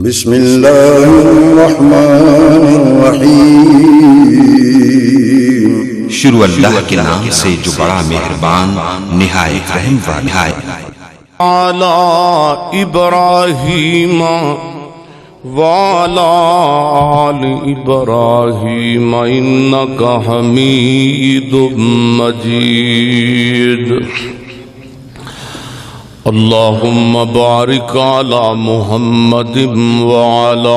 بسم اللہ الرحمن الرحیم۔ شروع اللہ کے نام سے جو بڑا مہربان نہایت رحم والا ہے۔ علی ابراہیم وعلی آل ابراہیم انک حمید مجید۔ اللہم بارک علی محمد وعلی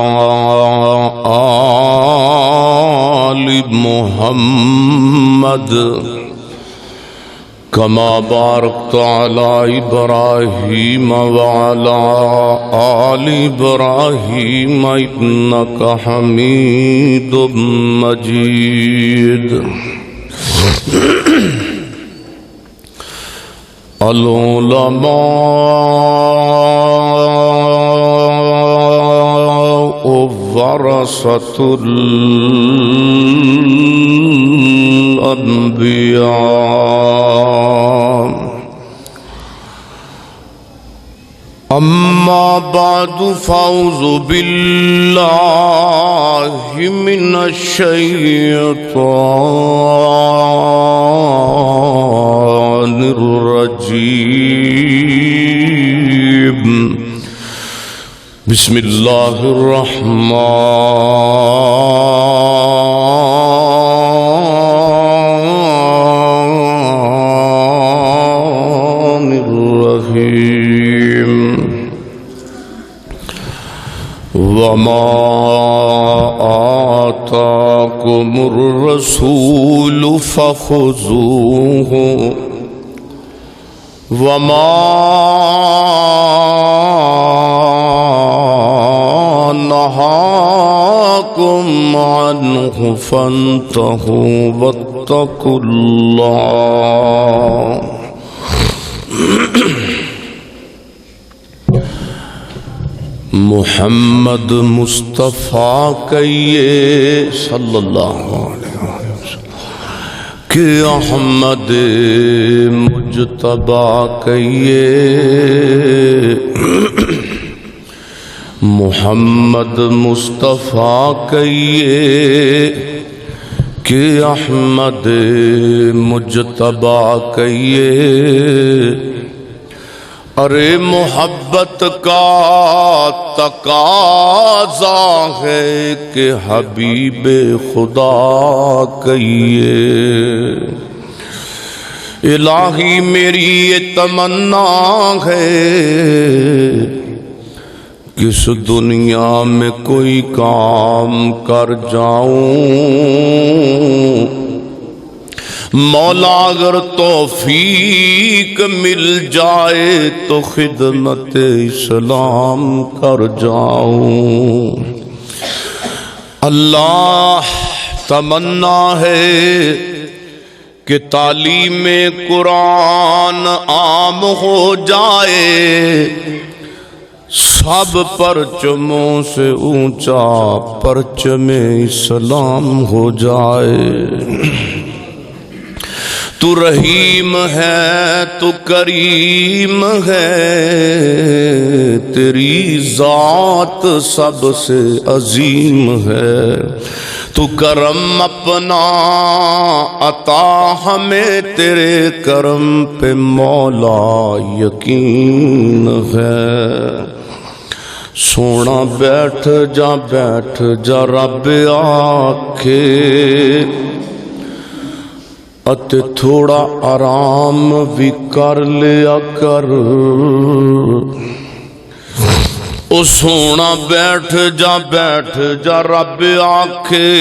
آل محمد کما بارکت علی ابراہیم وعلی آل ابراہیم انک حمید مجید۔ العلماء ورثۃ الانبیاء، اما بعد فاعوذ باللہ من الشیطان الرجیم، بسم اللہ الرحمن الرحیم۔ وما آتاكم الرسول فخذوه وما نهاكم عنه فانتهوا واتقوا الله۔ محمد مصطفیٰ کہیے صلی اللہ علیہ وسلم کہ احمد مجتبیٰ کہیے، محمد مصطفیٰ کہیے کہ احمد مجتبیٰ کہیے۔ ارے محبت کا تقاضا ہے کہ حبیب خدا کہیے۔ الہی میری یہ تمنا ہے کہ اس دنیا میں کوئی کام کر جاؤں، مولا اگر توفیق مل جائے تو خدمت اسلام کر جاؤں۔ اللہ تمنا ہے کہ تعلیم قرآن عام ہو جائے، سب پرچموں سے اونچا پرچم اسلام ہو جائے۔ تو رحیم ہے تو کریم ہے، تیری ذات سب سے عظیم ہے، تو کرم اپنا عطا ہمیں، تیرے کرم پہ مولا یقین ہے۔ سونا بیٹھ جا رب آکھے، اتے تھوڑا آرام بھی کر لیا کر۔ او سونا بیٹھ جا رب آکھے،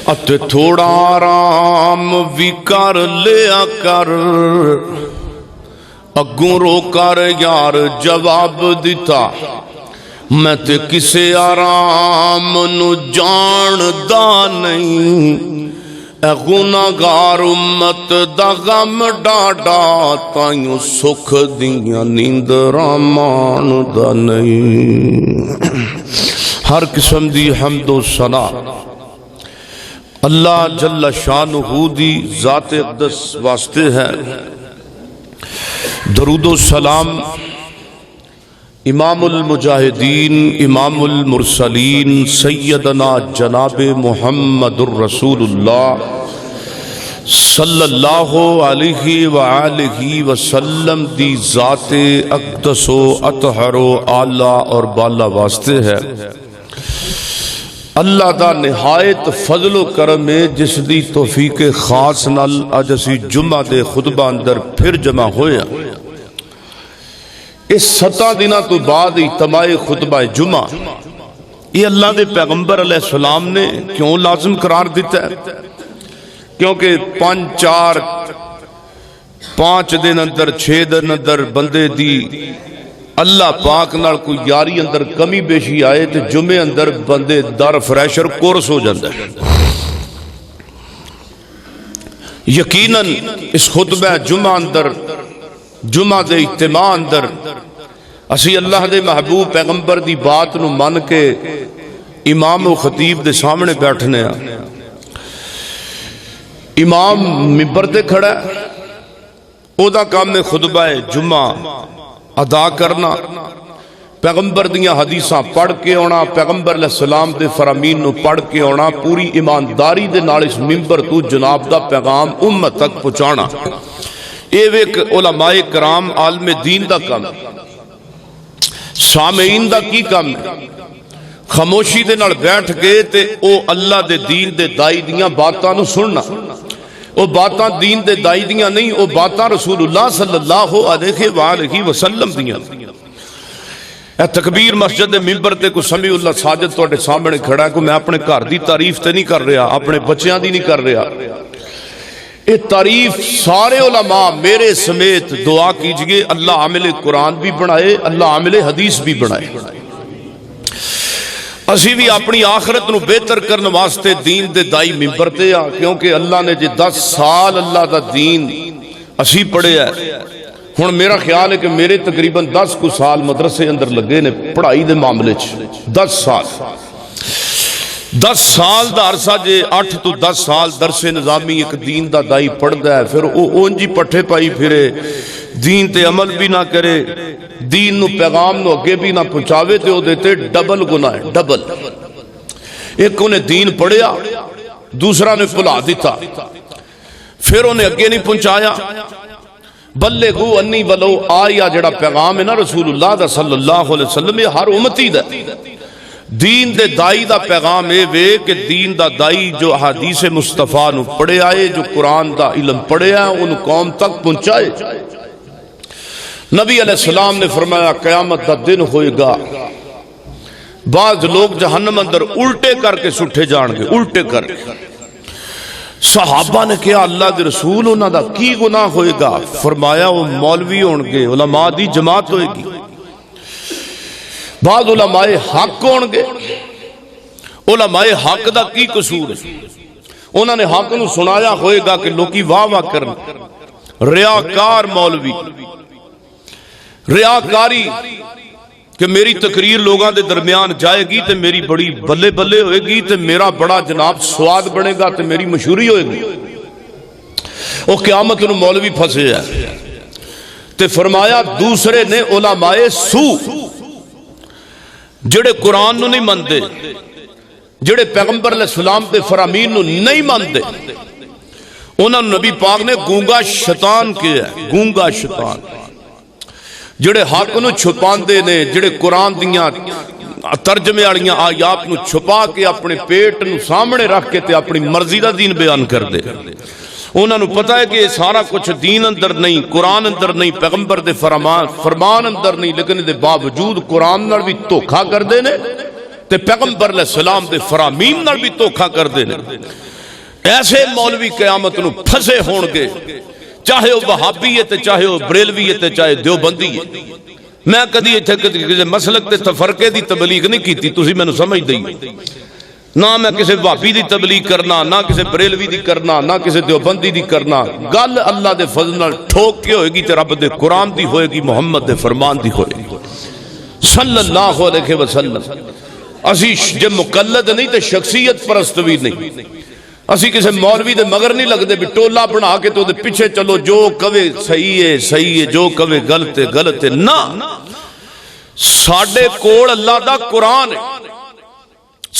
اتے تھوڑا آرام بھی کر لیا کر۔ اگوں رو کر یار جواب دیتا، میں تے کسے آرام نو جاندا نہیں، اے گناہگار امت دا غم ڈاڈا، تائیوں سکھ دیاں نیندراں ماندا نہیں۔ ہر قسم دی حمد و ثنا اللہ جل شانہ دی ذات اقدس واسطے ہے۔ درود و سلام امام المجاہدین امام المرسلین سیدنا جناب محمد الرسول اللہ صلی اللہ علیہ وآلہ وسلم دی ذات اقدس و اطہر و اعلیٰ اور بالا واسطے ہے اللہ دا نہایت فضل و کرم ہے جس دی توفیق خاص نال اج اسی جمعہ دے خطبہ اندر پھر جمع ہویا اس 7 دنوں تو بعد اجتماع خطبہ جمعہ یہ اللہ دے پیغمبر علیہ السلام نے کیوں لازم قرار دیتا ہے؟ کیونکہ 5 دن اندر 6 دن اندر بندے دی اللہ پاک نال کوئی یاری اندر کمی بیشی آئے تو جمعے اندر بندے در فریشر کورس ہو جاندہ ہے۔ یقیناً اس خطبہ جمعہ اندر جمعہ دے اجتماع اندر اسی اللہ دے محبوب پیغمبر دی بات نو من کے امام و خطیب دے سامنے بیٹھنے ہیں۔ امام منبر تے کھڑا ہے او دا کام میں خطبہ جمعہ ادا کرنا، پیغمبر دیاں حدیثاں پڑھ کے ہونا، پیغمبر علیہ السلام دے فرامین نو پڑھ کے ہونا، پوری ایمانداری دے نال اس منبر تو جناب دا پیغام امت تک پہنچانا۔ یہ ایک علماء کرام عالم دین دا کام ہے۔ سامعین دا کی کام ہے؟ خاموشی دے نال بیٹھ کے تے او اللہ دے دین دے دائی دیاں باتاں نو سننا۔ او باتاں دین دے دائی دیاں نہیں، او باتاں رسول اللہ صلی اللہ علیہ وآلہ وسلم دیاں۔ اے تکبیر مسجد منبر تے کو سمیع اللہ ساجد توڑے سامنے کھڑا ہے کہ میں اپنے گھر دی تعریف تے نہیں کر رہا، اپنے بچیاں دی نہیں کر رہا۔ یہ تعریف سارے علماء میرے سمیت دعا کیجئے اللہ عامل قرآن بھی بنائے، اللہ عامل حدیث بھی بنائے۔ اسی بھی اپنی آخرت نو بہتر کرنے واسطے دین دے دائی منبر تے آ، کیونکہ اللہ نے جی 10 سال اللہ دا دین اسی پڑھے ہے۔ ہن میرا خیال ہے کہ میرے تقریباً 10 کو سال مدرسے اندر لگے نے پڑھائی دے معاملے 10 سال 10 سال دا عرصہ جے 8 تو 10 سال درس نظامی ایک دین دا دائی پڑھدا ہے، پھر او اونجی پٹھے پائی پھرے، دین تے عمل بھی نہ کرے، دین نو پیغام نو اگے بھی نہ پہنچاوے تے او دیتے ڈبل گناہ ہے، ڈبل۔ ایک انہیں دین پڑھیا، دوسرا نے بھلا دیتا، پھر انہیں اگے نہیں پہنچایا۔ بلغوا انی ولو آیا جڑا پیغام ہے نا رسول اللہ دا صلی اللہ علیہ وسلم، یہ ہر امتی دا دین دے دائی دا پیغام اے وے کہ دین دا دائی جو حدیث مصطفیٰ نو پڑھے آئے، جو قرآن دا علم پڑھے آئے، ان قوم تک پہنچائے۔ نبی علیہ السلام نے فرمایا قیامت دا دن ہوئے گا، بعض لوگ جہنم اندر الٹے کر کے سٹھے جان گے، الٹے کر کے۔ صحابہ نے کہا اللہ دے رسول انہاں دا کی گناہ ہوئے گا؟ فرمایا وہ مولوی ہون گے، علماء دی جماعت ہوئے گی، بعض علماء حق ہون گے۔ علماء حق دا کی قصور ہے؟ انہوں نے حق نو سنایا ہوئے گا کہ لوگی واہ واہ کرن، ریاکار مولوی، ریاکاری کہ میری تقریر لوگاں دے درمیان جائے گی تے میری بڑی بلے بلے ہوئے گی تے میرا بڑا جناب سواد بنے گا تے میری مشہوری ہوئے گی۔ وہ قیامت نو مولوی پھنسے ہے تے فرمایا دوسرے نے علماء سو جڑے قرآن نو نہیں مندے، جڑے پیغمبر علیہ السلام دے فرامین نو نہیں مندے، انہوں نے نبی پاک نے گونگا شیطان کیا ہے، گونگا شیطان۔ جڑے حق نو چھپان دے نے، جڑے قرآن دیاں ترجمے والیاں آیات نو چھپا کے اپنے پیٹ نو سامنے رکھ کے تے اپنی مرضی دا دین بیان کر دے، انہوں نے پتا ہے کہ یہ سارا کچھ دین اندر نہیں، قرآن اندر نہیں، پیغمبر دے فرمان اندر نہیں، لیکن دے باوجود قرآن نال بھی دھوکھا کر دے نے تے پیغمبر علیہ السلام دے فرامین نال بھی دھوکھا کر دے نے۔ ایسے مولوی قیامت نو پھسے ہون گے، چاہے وہ وہابی ہے چاہے وہ بریلوی ہے چاہے دیوبندی ہے۔ میں کدی ایتھے کسی مسلک تے تفرقے دی تبلیغ نہیں کیتی، تسی مینوں سمجھ دئی، نہ میں کسی وہابی دی تبلیغ کرنا، نہ کسی بریلوی دی کرنا، نہ کسی دیوبندی دی کرنا۔ گل اللہ دے فضل نال ٹھوک کے ہوئے گی تے رب دے قرآن دی ہوئے گی، محمد دے فرمان دی ہوئے گی صلی اللہ علیہ وسلم۔ اسی جے مقلد نہیں تے شخصیت پرست بھی نہیں، اسی کسی مولوی دے مگر نہیں لگ دے بھی ٹولا بنا کے تو دے پیچھے چلو، جو کہے صحیح ہے صحیح ہے، جو کہے غلط ہے غلط ہے۔ نہ، ساڈے کول اللہ دا قرآن ہے،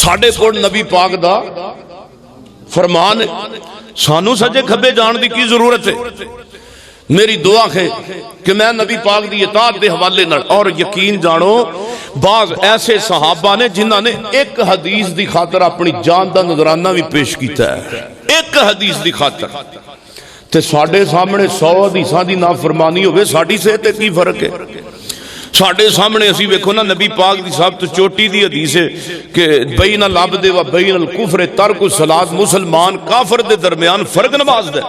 ساڈے کول نبی پاک دا فرمان ہے، سانو سجے کھبے جان دی کی ضرورت ہے؟ میری دعا ہے کہ میں نبی پاک دی اطاعت دے حوالے نال، اور یقین جانو بعض ایسے صحابہ نے جنہاں نے ایک حدیث دی خاطر اپنی جان دا نذرانہ بھی پیش کیتا ہے، ایک حدیث دی خاطر، تے ساڈے سامنے 100 حدیثاں دی نافرمانی ہوئے، ساڈی صحت تے کی فرق ہے؟ ساڈے سامنے اسی ویکھو نا نبی پاک دی سب تو چوٹی دی حدیث ہے کہ بین العبد و بین الکفر ترک الصلاۃ، مسلمان کافر دے درمیان فرق نماز دے۔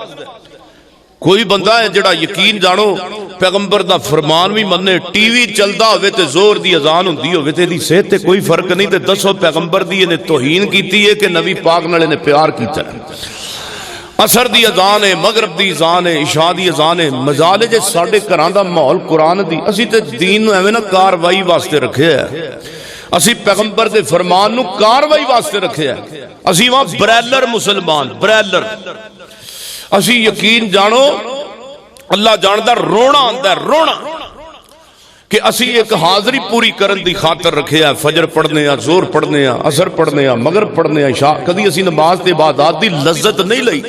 کوئی بندہ ہے جڑا یقین جانو پیغمبر دا فرمان بھی مننے، ٹی وی چلدا ہوئے تے زور دی اذان ہوندی ہوئے تے دی صحت تے کوئی فرق نہیں، تے دسو پیغمبر دی نے توہین کیتی ہے کہ نبی پاک نال نے پیار کیتا ہے؟ اثر دی اذان ہے، مغرب دی اذان ہے، عشاء دی اذان ہے، مزال جے ساڈے گھراں دا ماحول قرآن دی، اسی تے دین نو ایویں نہ کاروائی واسطے رکھیا ہے، اسی پیغمبر دے فرمان نو کاروائی واسطے رکھیا ہے، اسی وہاں بریلر مسلمان، بریلر اسی یقین جانو اللہ جاندا رونا آندا ہے، رونا کہ اسی ایک حاضری پوری کرن دی خاطر رکھے ہیں، فجر پڑھنے ہیں، زور پڑھنے ہیں، عصر پڑھنے ہیں، مغرب پڑھنے ہیں، عشاء، کدی اسی نماز تے عبادات دی لذت نہیں لئی۔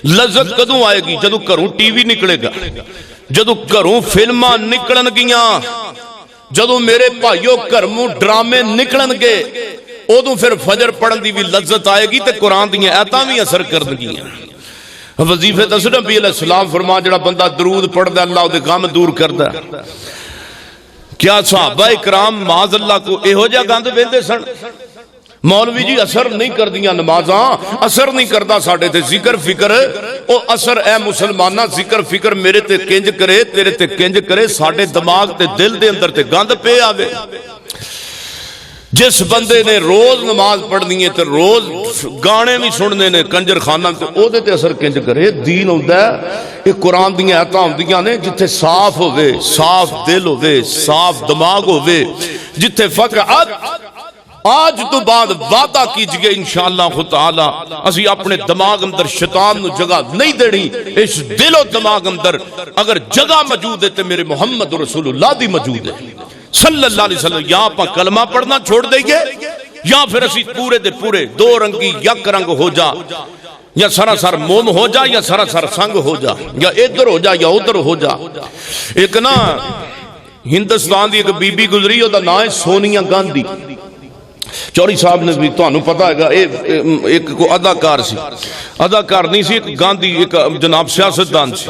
لذت کدوں آئے گی؟ جدوں گھروں ٹی وی نکلے گا، جدوں گھروں فلماں نکلن گیاں، جدوں میرے بھائیو گھروں ڈرامے نکلن گے، ادوں پھر فجر پڑھن دی بھی لذت آئے گی تے قرآن دیاں آیاتاں بھی اثر کرن گیاں۔ وظیفے دس نبی علیہ السلام فرما جڑا بندہ درود پڑھدا اللہ دے غم دور کردا۔ کیا صحابہ اکرام معاذ اللہ کو ایہو جا گند ویندے سن؟ مولوی جی اثر نہیں کردیاں نمازاں، اثر نہیں کردا ساڈے تے ذکر فکر، او اثر اے مسلمانہ ذکر فکر میرے تے کنج کرے، تیرے تے کنج کرے، ساڈے دماغ تے دل دے اندر تے گند پہ آوے۔ جس بندے نے روز نماز پڑھنی ہے تے روز گانے بھی سننے نے کنجر خانہ تے او دے تے اثر کنج کرے۔ دین ہوندا ہے یہ قرآن دیاں آیاتاں ہوندیاں نے جتھے صاف ہوئے، صاف دل ہوئے، صاف دماغ ہوئے، جتھے فقط آج تو بعد وعدہ کیجئے انشاءاللہ تعالی اسی اپنے دماغ اندر شیطان نو جگہ نہیں دینی۔ اس دل و دماغ اندر اگر جگہ موجود ہے تے میرے محمد رسول اللہ دی موجود ہے صلی اللہ علیہ وسلم۔ یا آپ کلمہ پڑھنا چھوڑ دیں گے یا پھر اسی پورے دے پورے دو رنگی یک رنگ ہو جا، یا سراسر موم ہو جا یا سراسر سنگ ہو جا، یا ادھر ہو جا یا ادھر ہو جا۔ ایک نا ہندوستان دی ایک بی بی گزری، دا نام ہے سونیا گاندھی۔ چوری صاحب نے بھی تانوں پتہ ہے گا، ایک کو اداکار سی، اداکار نہیں سی، ایک گاندھی، ایک جناب سیاستدان سی۔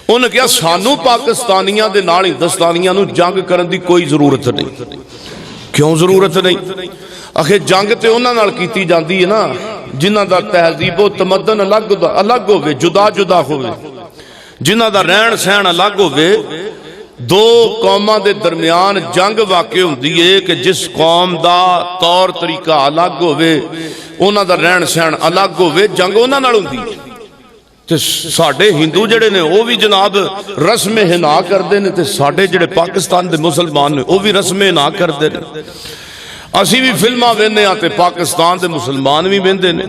انہوں نے کہا سانو پاکستانیاں دے نال ہندوستانیاں نو جنگ کرن دی کوئی ضرورت نہیں۔ کیوں ضرورت نہیں؟ آخر جنگ تے انہاں نال کیتی جاندی ہے نا جنہاں دا تہذیب و تمدن الگ ہوئے، جدا جدا ہوئے، جنہاں دا رہن سہن الگ ہوئے۔ دو قوماں دے درمیان جنگ واقع ہوندی ہے کہ جس قوم دا طور طریقہ الگ ہوئے، انہاں دا رہن سہن الگ ہوئے، جنگ انہاں نال ہوندی ہے۔ تے ساڈے ہندو جڑے نے وہ بھی جناب رسم ہنا کردے نے، تے ساڈے جڑے پاکستان دے مسلمان نے وہ بھی رسم ہنا کردے نے۔ اسی بھی فلماں ویندے ہاں تے پاکستان دے مسلمان بھی ویندے نے۔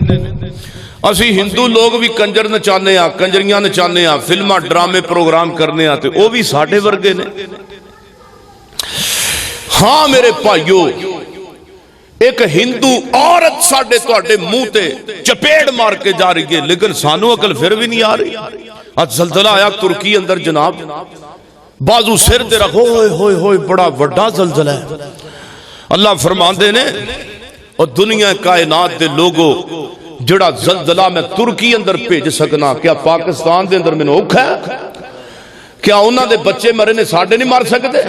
اسی ہندو لوگ بھی کنجر نچانے ہاں، کنجریاں نچانے ہاں، فلماں ڈرامے پروگرام کرنے ہاں، تے وہ بھی ساڈے ورگے نے۔ ہاں میرے بھائیو، ایک ہندو عورت ساڈے تواڈے منہ تے چپیڑ مار کے جا رہی ہے، لیکن سانو عقل پھر بھی نہیں آ رہی۔ آج زلزلہ آیا ترکی اندر جناب، بازو سر تے رکھو، ہوئے ہوئے ہوئے بڑا وڈا زلزلہ ہے۔ اللہ فرماندے نے اور دنیا کائنات دے لوگو جڑا زلزلہ میں ترکی اندر بھیج سکنا، کیا پاکستان دے اندر میں اوکھا ہے؟ کیا انہاں دے بچے مرے نے ساڈے نہیں مار سکتے؟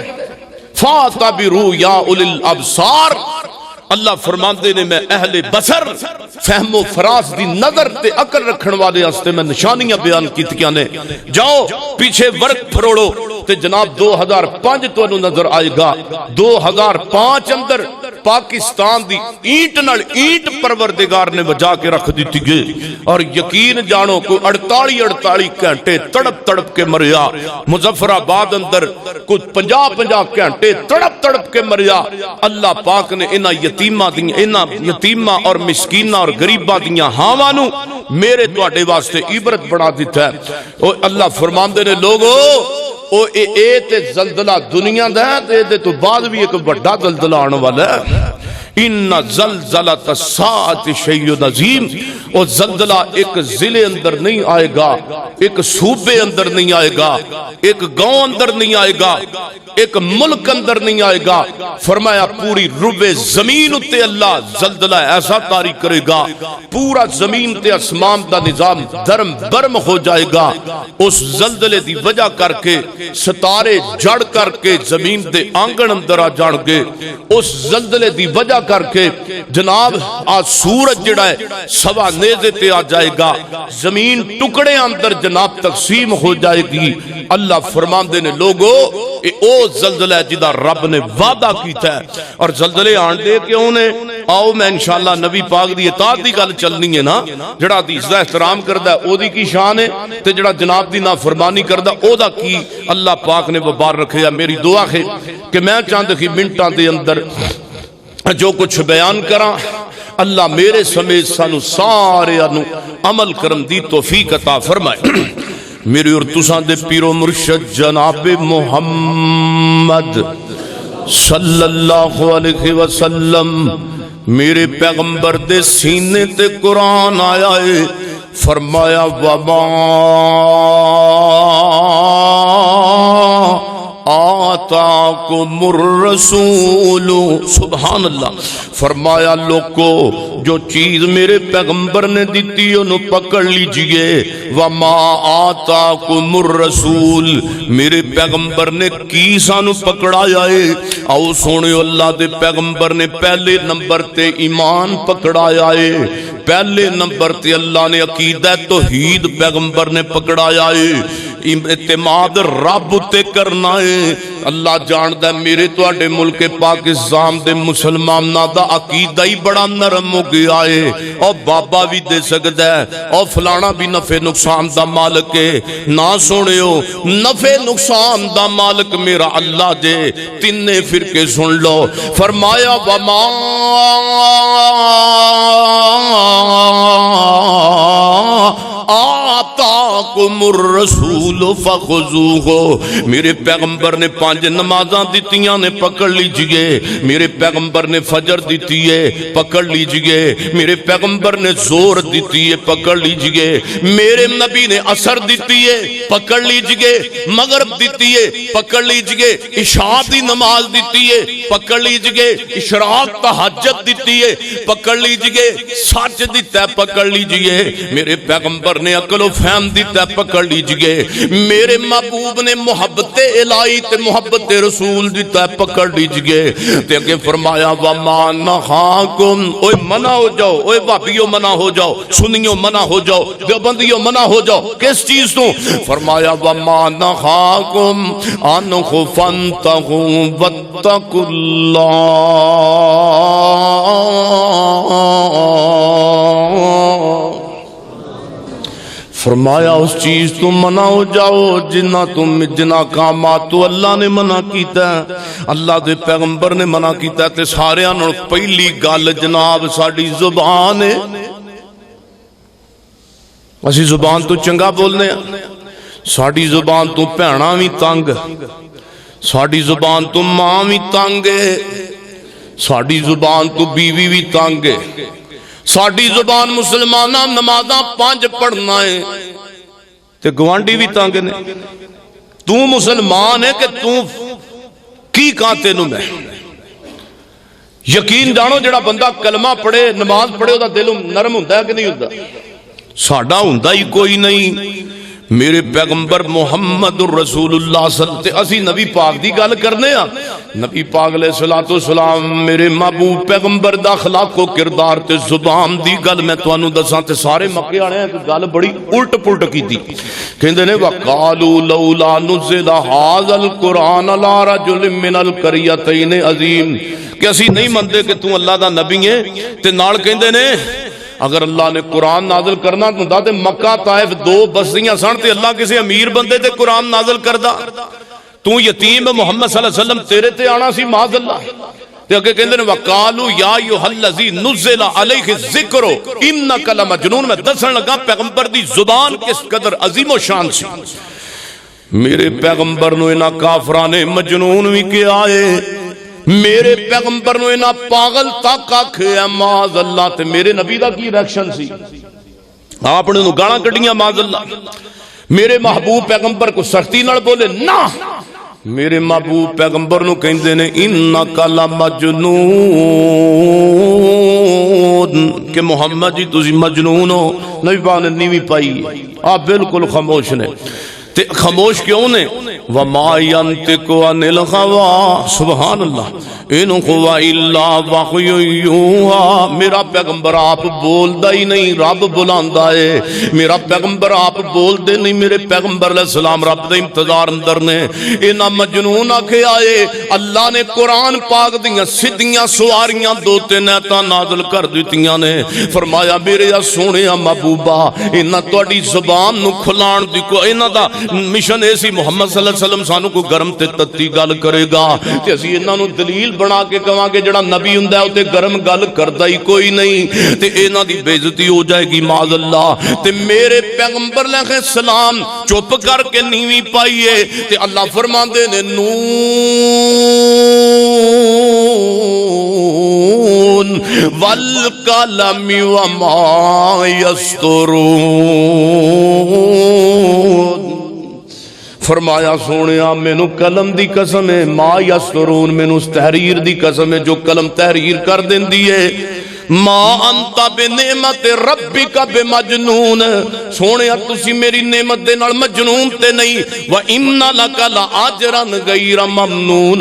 فَاعْتَبِرُوا يَا أُولِي الْأَبْصَارِ، اللہ فرماندے نے میں اہل بصر، فہم و فراز دی نظر تے عقل رکھن والے ہستے میں نشانیاں بیان کیتیاں نے۔ جاؤ پیچھے ورق پھروڑو تے جناب 2005 تو نظر آئے گا۔ 2005 اندر پاکستان دی اینٹ نال اینٹ پروردگار نے بجا کے رکھ دیتی گئی، اور یقین جانو کوئی 48 گھنٹے تڑپ تڑپ کے مریا۔ مظفر آباد اندر کوئی 50 گھنٹے تڑپ تڑپ کے مریا۔ اللہ پاک نے انہاں یتیمہ اور مسکینہ اور غریبہ دیاں ہاوانو میرے تواڈے واسطے عبرت بنا دیتا ہے۔ اللہ فرماندے نے لوگو او اے تے زلزلہ دنیا دا ہے تے دے تو بعد بھی ایک بڑا زلزلہ آنے والا ہے ان زلزلۃ الساعۃ شیء عظیم اور زلزلہ ایک ضلع اندر نہیں آئے گا ایک صوبے اندر نہیں آئے گا ایک گاؤں اندر نہیں آئے گا ایک ملک اندر نہیں آئے گا فرمایا پوری ربع زمین تے اللہ زلزلہ ایسا طاری کرے گا پورا زمین تے اسمان دا نظام درم برم ہو جائے گا اس زلزلے دی وجہ کر کے ستارے جڑ کر کے زمین دے آنگن اندر آ جان گے اس زلزلے دی وجہ کر کے جناب آج سورج جڑا ہے سوا نیزے تے آ جائے گا زمین ٹکڑے اندر جناب تقسیم ہو جائے گی اللہ فرماندے نے لوگو اے او زلزلہ ہے جدا رب نے وعدہ کیتا ہے اور زلزلے آن دے کیوں نے آؤ میں انشاءاللہ نبی پاک دی اطاعت دی گل چلنی ہے نا جڑا حدیث دا احترام کردا ہے او دی کی شان ہے تے جڑا جناب دی نافرمانی کردا او دا کی اللہ پاک نے وبار رکھیا میری دعا ہے کہ میں چاند ہی منٹاں دے اندر جو کچھ بیان کراں اللہ میرے سمیت سانو سارے انو عمل کرن دی توفیق عطا فرمائے میری اور تساں دے پیر و مرشد جناب محمد صلی اللہ علیہ وسلم میرے پیغمبر دے سینے تے قرآن آیا ہے فرمایا وما آتاکم الرسول سبحان اللہ فرمایا لوگو جو چیز میرے پیغمبر نے دیتی انہوں پکڑ لیجئے وما آتاکم الرسول میرے پیغمبر نے کی سانو پکڑایا ہے او سونے اللہ دے پیغمبر نے پہلے نمبر تے ایمان پکڑایا ہے پہلے نمبر تے اللہ نے عقیدہ توحید پیغمبر نے پکڑایا ہے اعتماد رب تے کرنا ہے اللہ جاندا ہے میرے تواڈے ملک پاکستان دے مسلماناں دا عقیدہ ہی بڑا نرم ہو گیا ہے او بابا بھی دے سکدا ہے او فلانا بھی نفع نقصان دا مالک ہے نہ سنیو نفع نقصان دا مالک میرا اللہ جے تینے فرقے سن لو فرمایا وما آتاکم الرسول فخذوہ میرے پیغمبر نے 5 نمازاں دیتیاں نے پکڑ لیجئے میرے پیغمبر نے فجر دیتی ہے پکڑ لیجئے میرے پیغمبر نے زور دیتی ہے پکڑ لیجئے میرے نبی نے عصر دیتی ہے پکڑ لیجئے مغرب دیتی ہے پکڑ لیجئے عشاء دی نماز دیتی ہے پکڑ لیجئے اشراق تہجد دیتی ہے پکڑ لیجئے سچ دیتا ہے پکڑ لیجئے میرے پیغمبر نے عقل و فہم دیتا ہے پکڑ لیجئے میرے محبوب نے محبت الہی تے محبت رسول دیتا ہے پکڑ لیجئے تے کہ فرمایا وما نہاکم اوے منع ہو جاؤ اوے وہابیوں منع ہو جاؤ سنیوں منع ہو جاؤ دیوبندیوں منع ہو جاؤ کس چیز تو فرمایا وما نہاکم عنہ فانتہوا واتقوا اللہ فرمایا اس چیز تو منع ہو جاؤ جنہ کامات تو اللہ نے منع کیتا ہے اللہ دے پیغمبر نے منع کیتا ہے تے سارے انہوں پہلی گل جناب ساڑی زبان ہے اسی زبان تو چنگا بولنے ہیں ساڑی زبان تو پہنا بھی تنگ ساڑی زبان تو ماں بھی تنگ ہے ساڑی زبان تو بیوی بھی تنگ ہے ساڑی زبان مسلمانہ نمازاں 5 پڑھنا ہے تے گوانڈی بھی تانگ نے تو مسلمان ہے کہ تو کی کانتے نو میں یقین جانو جڑا بندہ کلمہ پڑھے نماز پڑھے دا دل نرم ہوندہ ہے کہ نہیں ہوندہ ساڑا ہوندہ ہی کوئی نہیں میرے پیغمبر محمد الرسول اللہ صلی اللہ علیہ وسلم اسی نبی پاک دی گل کرنے ہاں نبی پاک علیہ السلام میرے محبوب پیغمبر دا اخلاق و کردار تے زبان دی گل میں تو انہوں دساں تے سارے مکے آنے ہیں کہ گل بڑی الٹ پلٹ کی دی کہندے نے وَقَالُوا لَوْلَا نُزِّلَ هَذَا الْقُرْآنَ عَلَىٰ رَجُلٍ مِّنَ الْقَرْيَتَيْنِ عَظِيمٍ کہ اسی نہیں مندے کہ تو اللہ دا نبی ہے تے نال کہندے نے اگر اللہ نے قرآن نازل کرنا تو مکہ طائف 2 بستیاں سن تے اللہ کسی امیر بندے تے قرآن نازل کردہ تو یتیم محمد صلی اللہ علیہ وسلم تیرے تے آنا سی معاذ اللہ تے اگے کہندے نے وَقَالُوا يَا أَيُّهَا الَّذِي نُزِّلَ عَلَيْهِ الذِّكْرُ إِنَّكَ لَمَجْنُونٌ میں دسن لگا پیغمبر دی زبان کس قدر عظیم و شان سی میرے پیغمبر نو انہاں کافراں نے مجنون بھی کیا ہے، میرے پیغمبر نو انہاں پاگل تک آکھیا معاذ اللہ۔ تے میرے نبی دا کی ریاکشن سی؟ آپ نے نو گالاں کڈیاں معاذ اللہ۔ میرے محبوب پیغمبر کو سختی نال بولے نہ، میرے محبوب پیغمبر نو کہندے نے انکا لمجنون، کہ محمد جی تسی مجنون ہو۔ نبی پاک نے نیوی پائی، آپ بالکل خاموش نے۔ تے خاموش کیوں نے؟ وما ينطق عن الهوى، سبحان اللہ، ان هو الا وحی یوحی۔ میرا پیغمبر آپ بولدا ہی نہیں، رب بلاندا ہے۔ میرا پیغمبر آپ بولدے نہیں، میرے پیغمبر علیہ السلام رب دے انتظار اندر نے۔ انہاں مجنون آکھے آئے، اللہ نے قرآن پاک دیاں سیدھیاں سواریاں دو تین آیتاں نازل کر دتیاں نے۔ فرمایا میرے سونیا محبوبہ، انہاں تہاڈی زبان نو کھلان دی کو انہاں دا مشن ایسی محمد صلی اللہ علیہ وسلم سانو کو گرم تے تتی گل کرے گا تے اسی انہاں نو دلیل بنا کے کہاں کہ جڑا نبی ہوندا ہے او تے گرم گل کردا ہی کوئی نہیں، تے انہاں دی بے عزتی ہو جائے گی معاذ اللہ۔ تے میرے پیغمبر علیہ السلام چپ کر کے نیوی پائیے تے اللہ فرماندے نے نون والقلم وما یسطرون۔ فرمایا سونیا مینو قلم دی قسم ہے، ما یسطرون، مینو اس تحریر دی قسم ہے جو قلم تحریر کر دیندی ہے۔ ما انت بنعمت ربک بمجنون، سونیا تسی میری نعمت دے نال مجنون تے نہیں۔ وَإِنَّ لَكَ لَأَجْرًا غَيْرَ مَمْنُونَ،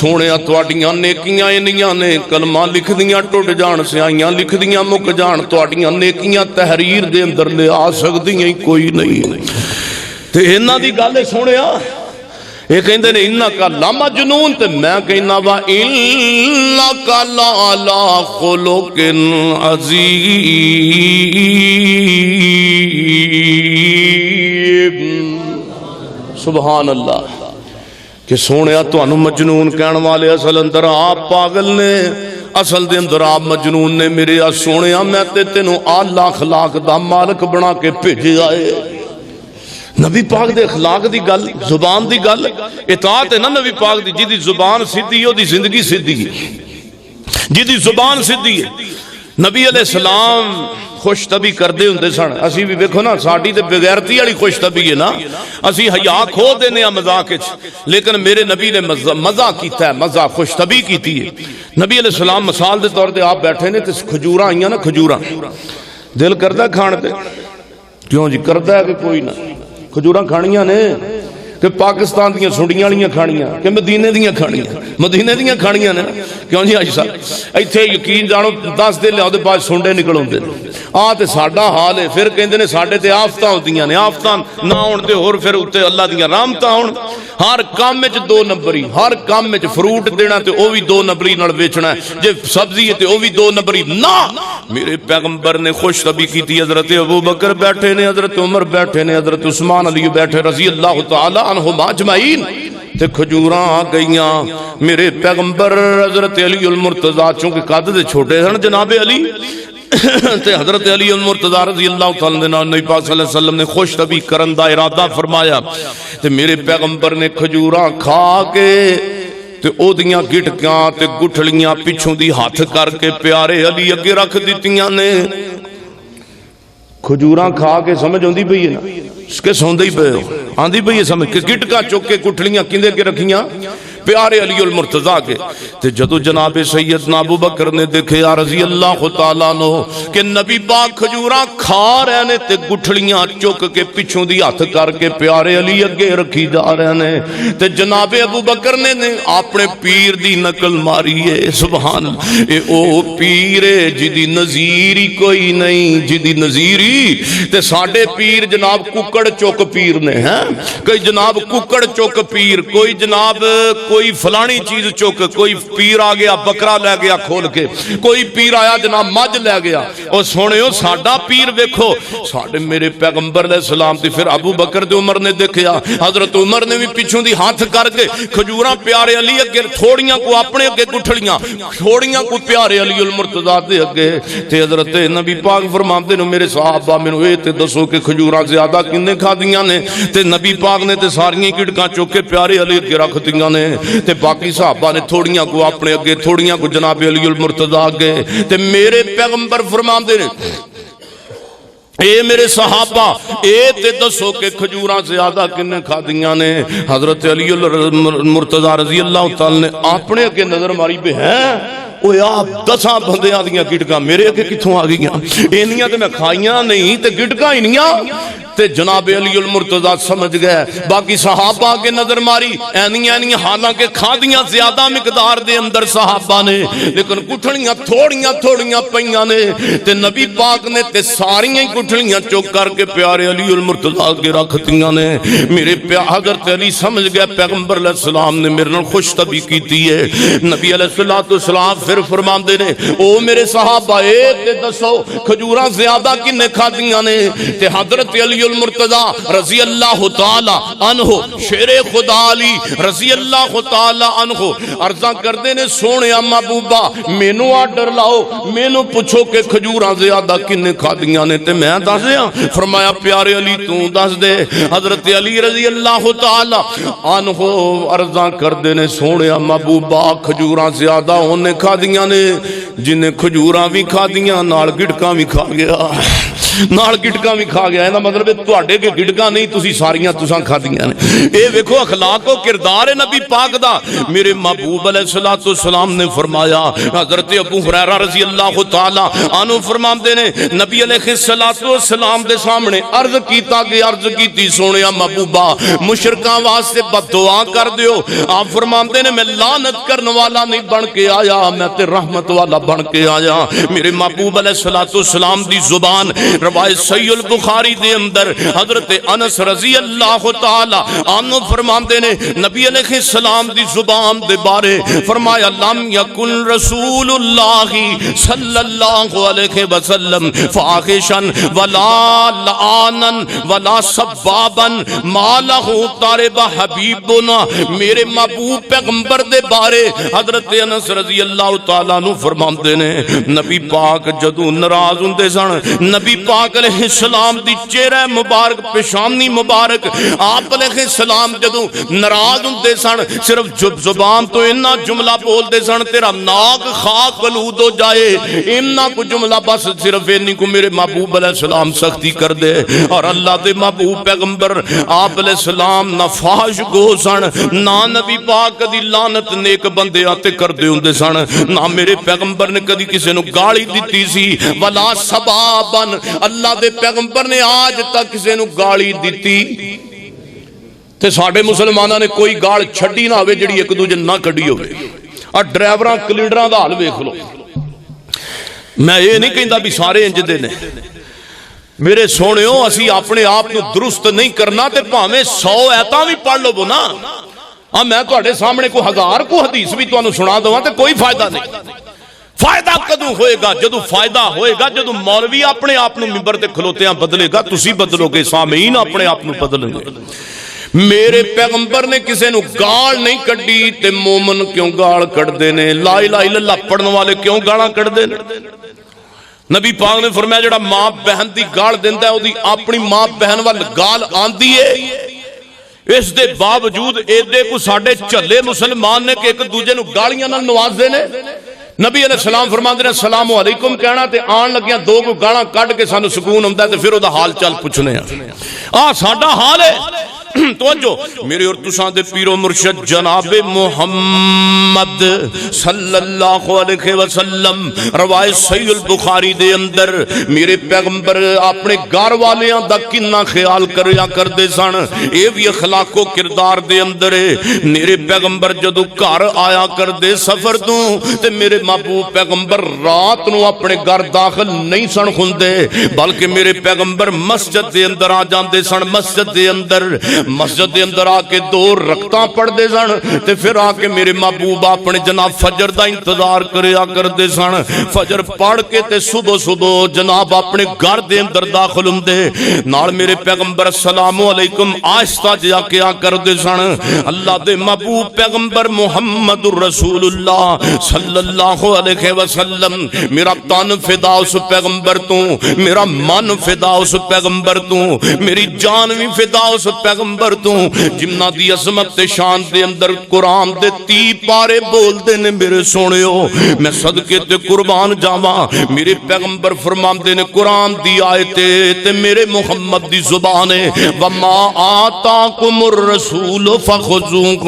سونیا تواڈیاں نیکیاں انیاں نے، کلمہ لکھ دیاں ٹوٹ جان، سیائیاں لکھ دیاں مک جان، تواڈیاں نیکیاں تحریر دے اندر لے آ سکدیاں کوئی نہیں۔ تے انہاں دی گل سونیا یہ کہندے نے انکا لمجنون، تے میں کہنا وا انکا لعلی خلق عظیم۔ سبحان اللہ، کہ سونیا تانوں مجنون کہن والے اصل اندر آپ پاگل نے، اصل دے اندر آپ مجنون نے۔ میرے سونیا میں تے تینوں اعلی اخلاق دا مالک بنا کے بھیجیا ہے۔ نبی پاک دے اخلاق دی گل، زبان دی گل، اطاعت ہے نا نبی پاک دی، جی دی زبان سیدھی ہے دی زندگی سیدھی ہے، جی دی زبان سیدھی ہے۔ نبی علیہ السلام خوش طبی کردے ہوندے سن، اسی بھی دیکھو نا ساڈی تے بغیرتی والی خوش طبی ہے نا، اسی حیا کھو دینے ہاں مذاق وچ، لیکن میرے نبی نے مزہ کیتا ہے، مزہ خوش طبی کیتی ہے۔ نبی علیہ السلام مثال دے طور تے آپ بیٹھے نے تے کھجوراں آئیاں نا، کھجوراں دل کردا کھان تے، کیوں جی کردا ہے کہ کوئی نہ؟ کھجوراں کھانیاں نے کہ پاکستان دیاں سنڈیاں والیاں کھانیاں کہ مدینے دیاں کھانیاں؟ مدینے دیاں کھانیاں نے، کیوں جی آج صاحب ایتھے یقین جانو 10 دن لیاؤ دے بعد سنڈے نکل آندے نے۔ تے ساڈا حال ہے، پھر کہندے نے ساڈے تے آفتاں ہوندیاں نے، آفتاں نہ ہون تے ہور پھر اوتے اللہ دیاں رحمتاں ہون۔ ہر کام وچ دو نمبری، ہر کام وچ فروٹ دینا تے او وی دو نمبری نال بیچنا ہے، جے سبزی ہے تے او وی دو نمبری نہ۔ میرے پیغمبر نے خوش طبی کیتی، حضرت ابوبکر بیٹھے نے، حضرت عمر بیٹھے نے، حضرت عثمان علی بیٹھے رضی اللہ تعالی عنہم اجمعین، تے کھجوراں آ گئیاں۔ میرے پیغمبر حضرت علی المرتضیٰ چونکہ قد دے چھوٹے سن جناب علی، تے حضرت علی المرتضیٰ رضی اللہ تعالیٰ عنہ نبی پاک صلی اللہ علیہ وسلم نے خوش طبی کرن دا ارادہ فرمایا، تے میرے پیغمبر نے کھجوراں کھا کے تے او دیاں گٹکاں تے گٹھلیاں پچھوں دی ہاتھ کر کے پیارے علی اگے رکھ دتیاں نے۔ کھجوراں کھا کے سمجھ ہوندی پئی ہے نا، اس کے سوندے ہی پئے ہو، آندی پئی ہے سمجھ کہ گٹکاں چوک کے گٹھلیاں کندے کے رکھیاں؟ پیارے علی المرتضیٰ کے۔ تے جدو جناب سیدنا ابو بکر نے دیکھے یا رضی اللہ تعالیٰ عنہ کہ نبی پاک کھجوراں کھا رہے نے تے گٹھلیاں چک کے پچھوں دی ہاتھ کر کے پیارے علی اگے رکھی جا رہے نے، تے جناب ابو بکر نے اپنے پیر دی نقل ماری ہے۔ سبحان اللہ، اے او پیر جی دی نظیری کوئی نہیں، جی دی نظیری تے ساڈے پیر جناب ککڑ چوک پیر نے ہیں، کوئی جناب ککڑ چوک پیر، کوئی جناب کوئی فلانی چیز چک, کوئی پیر آ گیا بکرا لے گیا کھول کے, کوئی پیر آیا جناب مجھ لے گیا. او سونےو ساڈا پیر ویکھو, ساڈے میرے پیغمبر علیہ السلام دی. پھر ابو بکر تے عمر نے دیکھیا, حضرت عمر نے بھی پیچھوں دی ہاتھ کر کے کھجوراں پیارے علی اگے تھوڑیاں کو اپنے اگے گٹھڑیاں, تھوڑیاں کو پیارے علی المرتضیٰ دے اگے. تے حضرت نبی پاک فرماندے نے میرے صحابہ مینوں اے تے دسو کہ کھجوراں زیادہ کنے کھادیاں نے؟ تے نبی پاک نے تے ساریاں گٹکاں چوک کے پیارے علی اگے رکھ دیاں نے, تے باقی صحابہ نے تھوڑیاں کو اپنے اگے, تھوڑیاں کو جناب علی المرتضیٰ اگے. تے میرے پیغمبر فرماندے نے اے میرے صحابہ اے تے دسو کہ کھجوراں زیادہ کنے کھادیاں نے؟ حضرت علی المرتضیٰ رضی اللہ تعالی نے اپنے اگے نظر ماری پہ ہیں اوے آپ 10 بندیاں دیاں گٹکاں میرے اگے کتھوں آ گئیاں؟ اینیاں تے میں کھائیاں نہیں تے گٹکاں اینیاں. تے جناب علی المرتضیٰ سمجھ گئے. باقی صحابہ کے نظر ماری اینیاں حالانکہ کھادیاں زیادہ مقدار دے اندر صحابہ نے, لیکن گٹھڑیاں تھوڑیاں پئیاں نے. تے نبی پاک نے تے ساریاں گٹھڑیاں چوک کر کے پیارے علی المرتضیٰ کے رکھ دیاں نے. میرے حضرت علی سمجھ گئے پیغمبر علیہ السلام نے میرے نال خوش طبی کیتی ہے. نبی علیہ السلام پھر فرماندے نے او میرے صحابہ اے تے دسو کھجوراں زیادہ کنے کھادیاں نے؟ تے حضرت علی المرتضیٰ رضی اللہ تعالی عنہ شیر خدا علی رضی اللہ تعالی عنہ عرضاں کردے نے سونیا محبوبہ مینوں آرڈر لاؤ, مینوں پوچھو کہ کھجوراں زیادہ کنے کھادیاں نے تے میں دس دیاں. فرمایا پیارے علی تو دس دے. حضرت علی رضی اللہ تعالی عنہ عرضاں کردے نے سونیا محبوبہ کھجوراں زیادہ ہونے کھادیاں نے جنہیں کھجوراں بھی کھادیاں نال گٹکاں بھی کھا گیا, نال گٹکاں بھی کھا گیا. مطلب تواڈے کے گٹکاں نہیں تسی ساریاں تساں کھادیاں نے. اے ویکھو اخلاق و کردار ہے نبی پاک دا. میرے محبوب علیہ السلام نے فرمایا, حضرت ابو ہریرہ رضی اللہ تعالی عنہ فرماندے نے نبی علیہ السلام دے سامنے عرض کیتا کہ عرض کیتی سونیا محبوبہ مشرکاں واسطے بد دعا کر دیو. آپ فرماندے نے میں لعنت کرنے والا نہیں بن کے آیا, میں تے رحمت والا بن کے آیا. میرے محبوب علیہ السلام دی زبان روایت صحیح البخاری دے اندر حضرت انس رضی اللہ تعالی عنہ فرماندے نے نبی علیہ السلام دی زبان دے بارے فرمایا لم یکن رسول اللہ صلی اللہ علیہ وسلم فاحشا ولا لعانا ولا سبابا ما له طارب حبیبنا. میرے محبوب پیغمبر دے بارے حضرت انس رضی اللہ تعالی عنہ فرماندے نے نبی پاک جدوں ناراض ہوندے سن, نبی پاک علیہ السلام دی چہرہ مبارک پیشانی مبارک آپ علیہ السلام جدوں ناراض ہوندے سن صرف زبان تو اتنا جملہ بول دے سن تیرا ناک خاک آلود ہو جائے, اتنا کو جملہ بس صرف اتنی کو میرے محبوب علیہ السلام سختی کر دے. اور اللہ دے محبوب پیغمبر آپ علیہ السلام نہ فحش گو سن, نہ نبی پاک کدی لعنت نیک بندے آتے کر دے ہوندے سن, نہ میرے پیغمبر نے کدی کسی نو گالی دیتی سی ولا سبابن. اللہ دے پیغمبر نے آج تک کسی نو گالی دیتی تے ساڈے مسلماناں نے کوئی گال چھڈی نہ ہوئے جڑی ایک دوجے نہ کڈی ہوئے. اور ڈرائیوراں کلیڈراں دا حال ویکھ لو. میں یہ نہیں کہندا بھی سارے انج دے نے. میرے سونےو اسی اپنے آپ کو درست نہیں کرنا تے بھاویں 100 ایتاں بھی پڑھ لو نا. میں تواڈے سامنے کو 1000 کو حدیث بھی تانوں سنا دواں تے کوئی فائدہ نہیں. فائدہ کدوں ہوئے گا؟ جدو فائدہ ہوئے گا جدو مولوی اپنے آپ نو ممبر تے کھلوتے ہیں بدلے گا, تسی بدلو گے, سامعین اپنے آپ نو بدلیں گے. میرے پیغمبر نے کسے نو گال نہیں کڈی تے مومن کیوں گال کڈدے نے؟ لا الہ الا اللہ پڑھن والے کیوں گالاں کڈدے نے؟ نبی پاک نے فرمایا جڑا ماں بہن دی گال دیندا ہے او دی اپنی ماں بہن وال گال آندی ہے. اس دے باوجود ایڈے کو ساڈے چلے مسلمان نے کہ ایک دوجے نو گالیاں نال نوازدے نے. نبی علیہ السلام فرماندے نے السلام علیکم کہنا تے آن لگیاں دو کو گالاں کڈ کے سانو سکون ہوندا تے پھر او دا حال چال پوچھنے آ ساڈا حال ہے. توجہ میرے اور تساں دے پیر و مرشد جناب محمد صلی اللہ علیہ وسلم روایت صحیح البخاری دے اندر میرے پیغمبر اپنے گھر والیاں دا کنا خیال کریا کردے سن. اے بھی اخلاق و کردار دے اندر ہے. میرے پیغمبر جدو گھر آیا کردے سفر تو تے میرے محبوب پیغمبر رات نو اپنے گھر داخل نہیں سن ہوندے بلکہ میرے پیغمبر مسجد دے اندر آ جاندے سن. مسجد دے اندر مسجد دے اندر آ کے 2 رکعتاں پڑھ دے سن تے پھر آ کے میرے محبوب اپنے جناب فجر دا انتظار کریا کردے سن فجر پڑھ کے تے صبح جناب اپنے گھر دے اندر داخل ہوندے نال میرے پیغمبر السلام علیکم آہستہ جا کے آ کردے سن اللہ دے محبوب پیغمبر محمد رسول اللہ صلی اللہ علیہ وسلم میرا تن فدا اس پیغمبر تو میرا من فدا اس پیغمبر تو میری جان بھی فدا اس پیغمبر تو جنہ دی عظمت تے شان دے اندر قرآن دے 30 پارے بول دے نے میرے سونےو میں صدقے تے قربان جاواں میرے پیغمبر فرماندے نے قرآن دی آیتے تے میرے محمد دی زبان ہے وما آتاکم الرسول فخذوه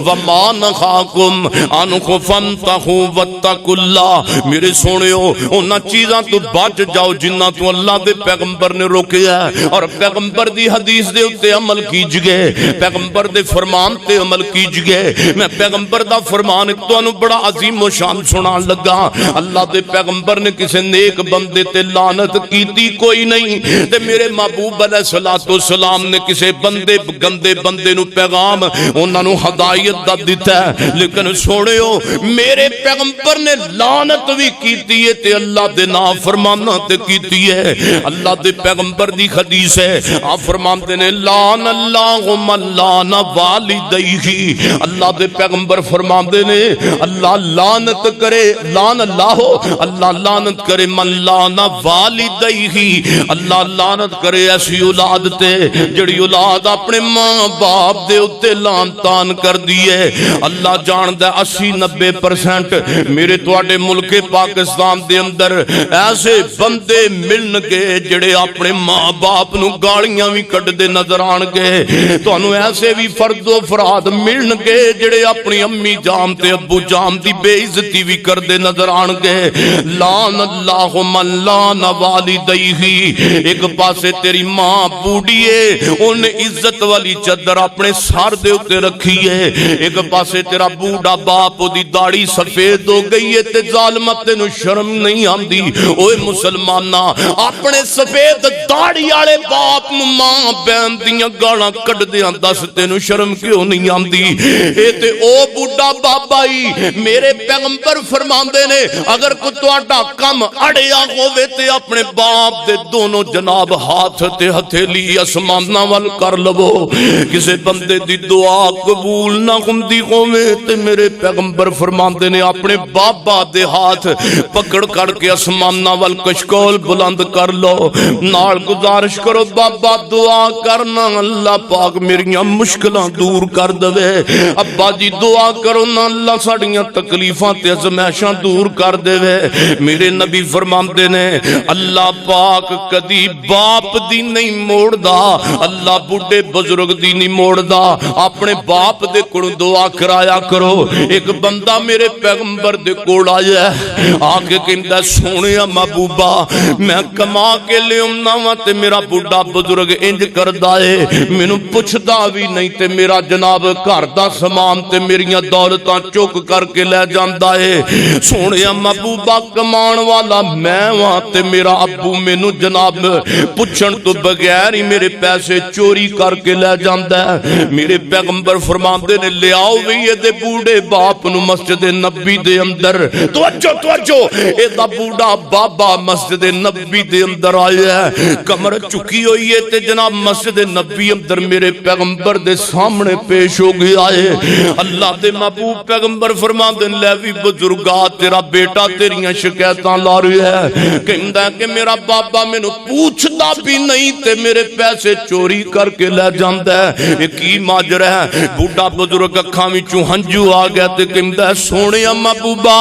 وما نهاکم عنہ فانتہوا واتقوا اللہ میرے سونےو انہاں چیزاں تو بچ جاؤ جنہاں تو اللہ دے پیغمبر نے روکیا ہے اور پیغمبر دی حدیث دے اتے عمل کیجئے پیغمبر دے فرمان تے عمل کیجئے میں پیغمبر دا فرمان ایک تو انہوں بڑا عظیم و شان سنان لگا اللہ دے پیغمبر نے کسے نیک بندے تے لعنت کیتی کوئی نہیں تے میرے محبوب علیہ السلام نے کسے بندے گندے بندے نو پیغام انہوں نے ہدایت دا دیتا ہے لیکن سوڑیو میرے پیغمبر نے لعنت بھی کیتی ہے تے اللہ دے نافرمانا تے کیتی ہے اللہ دے پیغمبر دی حدیث ہے آپ فرماتے نے لعن اللہ من لعن والدیہ اللہ دے پیغمبر فرماتے نے اللہ لعنت کرے لعن اللہ لعنت کرے من لعن والدیہ اللہ لعنت کرے ایسی اولاد تے جڑی اولاد اپنے ماں باپ دے اتے لعن تان کر دیئے اللہ جاندہ 80-90% میرے تواڈے ملک پاکستان دے اندر ایسے بندے ملن گے جڑے اپنے ماں باپ نو گالیاں بھی کٹ دے نظر آن گے تو انہوں ایسے بھی فرد و فراد ملن گے جڑے اپنی امی جام تے ابو جام دی بے عزتی بھی کر دے نظر آن گے لعن اللہ من لعن والدیہ ایک پاسے تیری ماں بوڑھیے ان عزت والی چادر اپنے سر دے اتے رکھیے ایک پاسے تیرا بوڑھا باپ دی داڑھی سفید ہو گئی ہے تے ظالمت تے نو شرم نہیں آندی اوے مسلمانہ اپنے سفید داڑھی آلے باپ نو ماں بہن دیاں گاڑاں کٹ دیاں دس تے نو شرم کیوں نہیں آندی اے تے او بوڑھا بابا ہی میرے پیغمبر فرماندے نے اگر کو تواڈا کم اڑیا ہووے تے اپنے باپ دے دونوں جناب ہاتھ تے ہتھیلی اسماناں ول کر لو کسے بندے دی دعا قبول نہ ہوندی ہووے تے میرے پیغمبر فرماندے نے اپنے بابا دے ہاتھ پکڑ کر کے اسماناں ول کشکول بلند کر لو نال گزارش کرو بابا دعا کرنا اللہ پاک میریاں مشکلاں دور کر دے ابا جی دعا کرو نا اللہ ساڑیاں تکلیفاں تے ازمائشاں دور کر دے میرے نبی فرماندے نے اللہ پاک کدی باپ دی نہیں موڑ دا اللہ بڑھے بزرگ دی نہیں موڑ دا اپنے باپ دے کڑوں دعا کرایا کرو ایک بندہ میرے پیغمبر دے کوڑ آیا ہے آکے کہندہ سونیا محبوبہ میں کما کے لے امنا تے میرا بڑھا بزرگ انج کر دائے میں نو پوچھ دا بھی نہیں تے میرا جناب گھر دا سامان تے میریاں دولتاں چوک کر کے لے جاندا ہے سونیا محبوبہ کمان والا میں وہاں تے میرا ابو میں نو جناب پوچھن تو بغیر ہی میرے پیسے چوری کر کے لے جاندا ہے میرے پیغمبر فرماندے نے لے آؤ بھی یہ دے بوڑھے باپ نو مسجد نبی دے اندر توجہ اے دا بوڑھا بابا مسجد نبی دے اندر آیا ہے کمر چکی ہوئی ہے تے جناب مسجد نبی اندر میرے پیغمبر دے سامنے پیش ہو گیا ہے اللہ دے محبوب پیغمبر فرماندے لے بھی بزرگا تیرا بیٹا تیریاں شکایتاں لا رہی ہے کہندہ ہے کہ میرا بابا میں نو پوچھتا بھی نہیں تے میرے پیسے چوری کر کے لے جاندہ ہے ایک ہی ماجر ہے بوڑھا بزرگ اکھاں وچوں ہنجو آ گیا تے کہندہ ہے سونے محبوبہ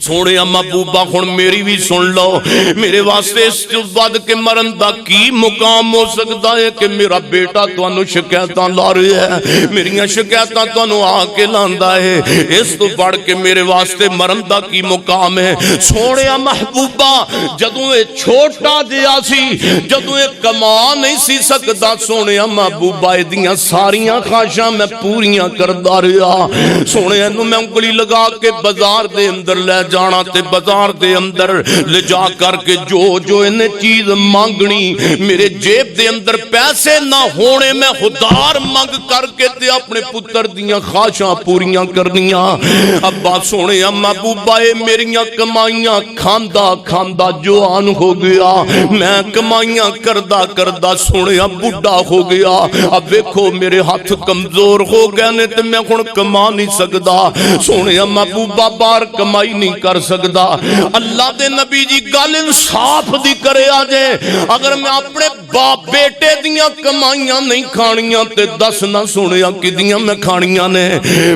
سونے محبوبہ خون میری بھی سن لو میرے واسطے اس بعد کے مرن دا کی مقام ہو سکتا ہے کہ میرا بیٹا تو انو شکایتاں لا رہی ہے میریاں شکایتاں تو انو آ کے لاندا ہے اس تو بڑھ کے میرے واسطے مرن دا کی مقام ہے سونے محبوبہ جدوں اے چھوٹا جیا سی جدوں اے کما نہیں سی سکتا سونے محبوبہ دیاں ساریاں خواہشاں میں پوریاں کردا رہا سونے انو میں انگلی لگا کے بازار دے اندر لے جانا تے بازار دے اندر لے جا کر کے جو انہیں چیز مانگنی میرے جیب دے اندر پیسے نہ ہونے میں خدار مانگ کر کے تے اپنے پتر دیاں خواہشاں پوریاں کرنیاں ابا سونے محبوبہ میریاں کمائیاں کھاندا کھاندا جوان ہو گیا میں کمائیاں کردہ کردہ سونے بڑھا ہو گیا اب دیکھو میرے ہاتھ کمزور ہو گئے نے تے میں ہن کما نہیں سکدا سونے محبوبہ بار کمائی نہیں کر سکدا اللہ دے نبی جی گل انصاف دی کرے آجے اگر میں اپنے باپ بیٹے دیاں کمائیاں نہیں کھانیاں تے دس نہ سنیا کدیاں میں کھانیاں نے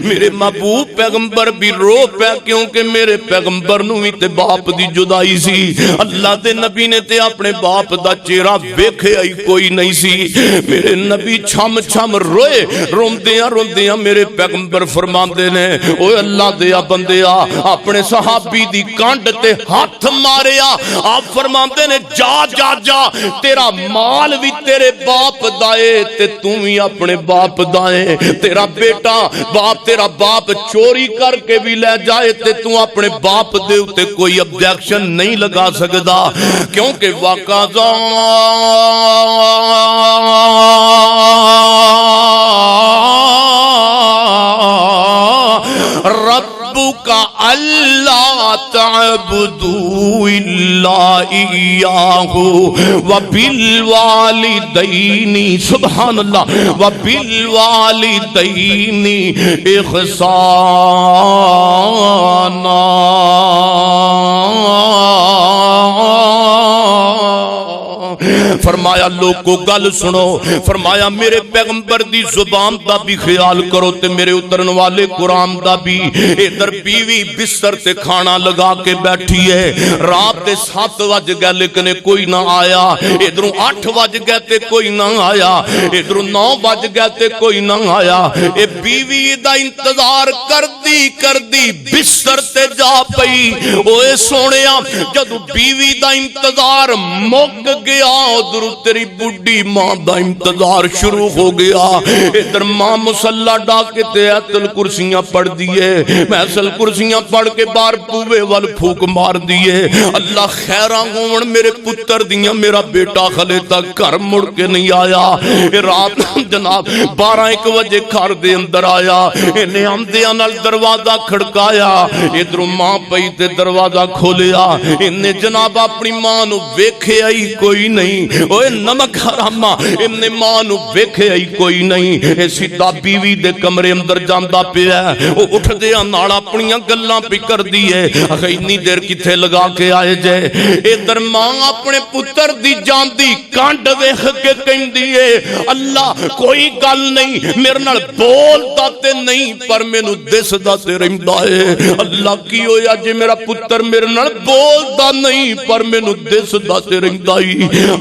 میرے محبوب پیغمبر بھی رو پہ کیونکہ میرے پیغمبر نو بھی تے باپ دی جدائی سی اللہ دے نبی نے تے اپنے باپ دا چہرہ ویکھے آئی کوئی نہیں سی میرے نبی چھم چھم روئے روندیاں میرے پیغمبر فرماندے نے اوے اللہ دیا بندیا اپنے صحابی دی کانڈ تے ہاتھ ماریا آپ فرماندے نے جا جا جا تیرا مال بھی تیرے باپ دائے تے تم ہی اپنے باپ دائے تیرا بیٹا باپ تیرا باپ چوری کر کے بھی لے جائے تے تم اپنے باپ دے تے کوئی ابجیکشن نہیں لگا سکدا کیونکہ وَقَضَى رَبُّكَ أَلَّا تَعْبُدُوا إِلَّا إِيَّاهُ وَبِالْوَالِدَيْنِ سبحان اللہ وَبِالْوَالِدَيْنِ إِحْسَانًا فرمایا لوگو گل سنو فرمایا میرے پیغمبر دی زبان دا بھی خیال کرو تے میرے اترن والے قرآن دا بھی ادھر بیوی بستر تے کھانا لگا کے بیٹھی ہے رات دے 7 بج گئے لیکن کوئی نہ آیا ادھروں 8 بج گئے تے کوئی نہ آیا ادھروں 9 بج گئے تے کوئی نہ آیا اے بیوی دا انتظار کردی بستر تے جا پئی اوے سونیا جدو بیوی دا انتظار مک گیا ادھر تیری بڑھی ماں دا انتظار شروع ہو گیا ادھر ماں مسلح ڈاکے تے ایت الکرسیاں پڑھ دیئے محسل کرسیاں پڑھ کے بار پوے وال پھوک مار دیئے اللہ خیران ہون میرے پتر دیاں میرا بیٹا خلے تک گھر مڑ کے نہیں آیا رات جناب 12-1 بجے گھر دے اندر آیا انہیں آمدیاں نال دروازہ کھڑکایا ادھر ماں پئی تے دروازہ کھولیا انہیں جناب اپنی ماں نو ویکھے آئی کوئی نہیں اوے نمک حرامہ انہیں ماں نو ویکھے آئی کوئی نہیں اے سیدھا بیوی دے کمرے اندر جاندہ پہ ہے وہ اٹھ دیا ناڑا اپنیاں گلاں پہ کر دیئے اگر اتنی دیر کتھے لگا کے آئے جائے ادھر ماں اپنے پتر دی جان دی کانڈ ویخ کے کہیں دیئے اللہ کوئی گل نہیں میرے نال بول داتے نہیں پر میں نو دس داتے رہندہ ہے اللہ کی ہویا جے میرا پتر میرے نال بول دا نہیں پر میں نو دس داتے رہندہ ہی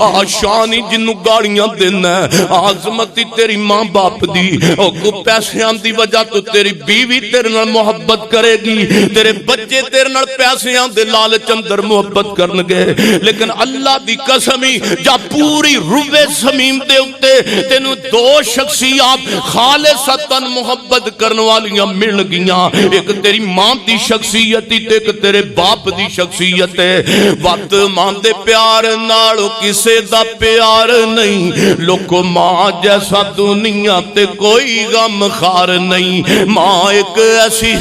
آشانی جنو گاڑیاں دینا ہے عظمتی تیری ماں باپ دی او کو پیسے آن دی وجہ تو تیری بیوی تیرے نال محبت کرے گی تیرے بچے تیرے نال پیسے آن دے لالچ اندر محبت کرنگے لیکن اللہ دی قسمی جا پوری روے سمیم دے اتے تینو 2 شخصیات خالصتاً محبت کرنوالیاں مل گیاں ایک تیری ماں دی شخصیتی ایک تیرے باپ دی شخصیت ہے وقت ماں دے پیار نالو کسے دا پیار نہیں لوگو ماں جیسا دنیا تے کوئی غم خار نہیں ماں ایک ایسی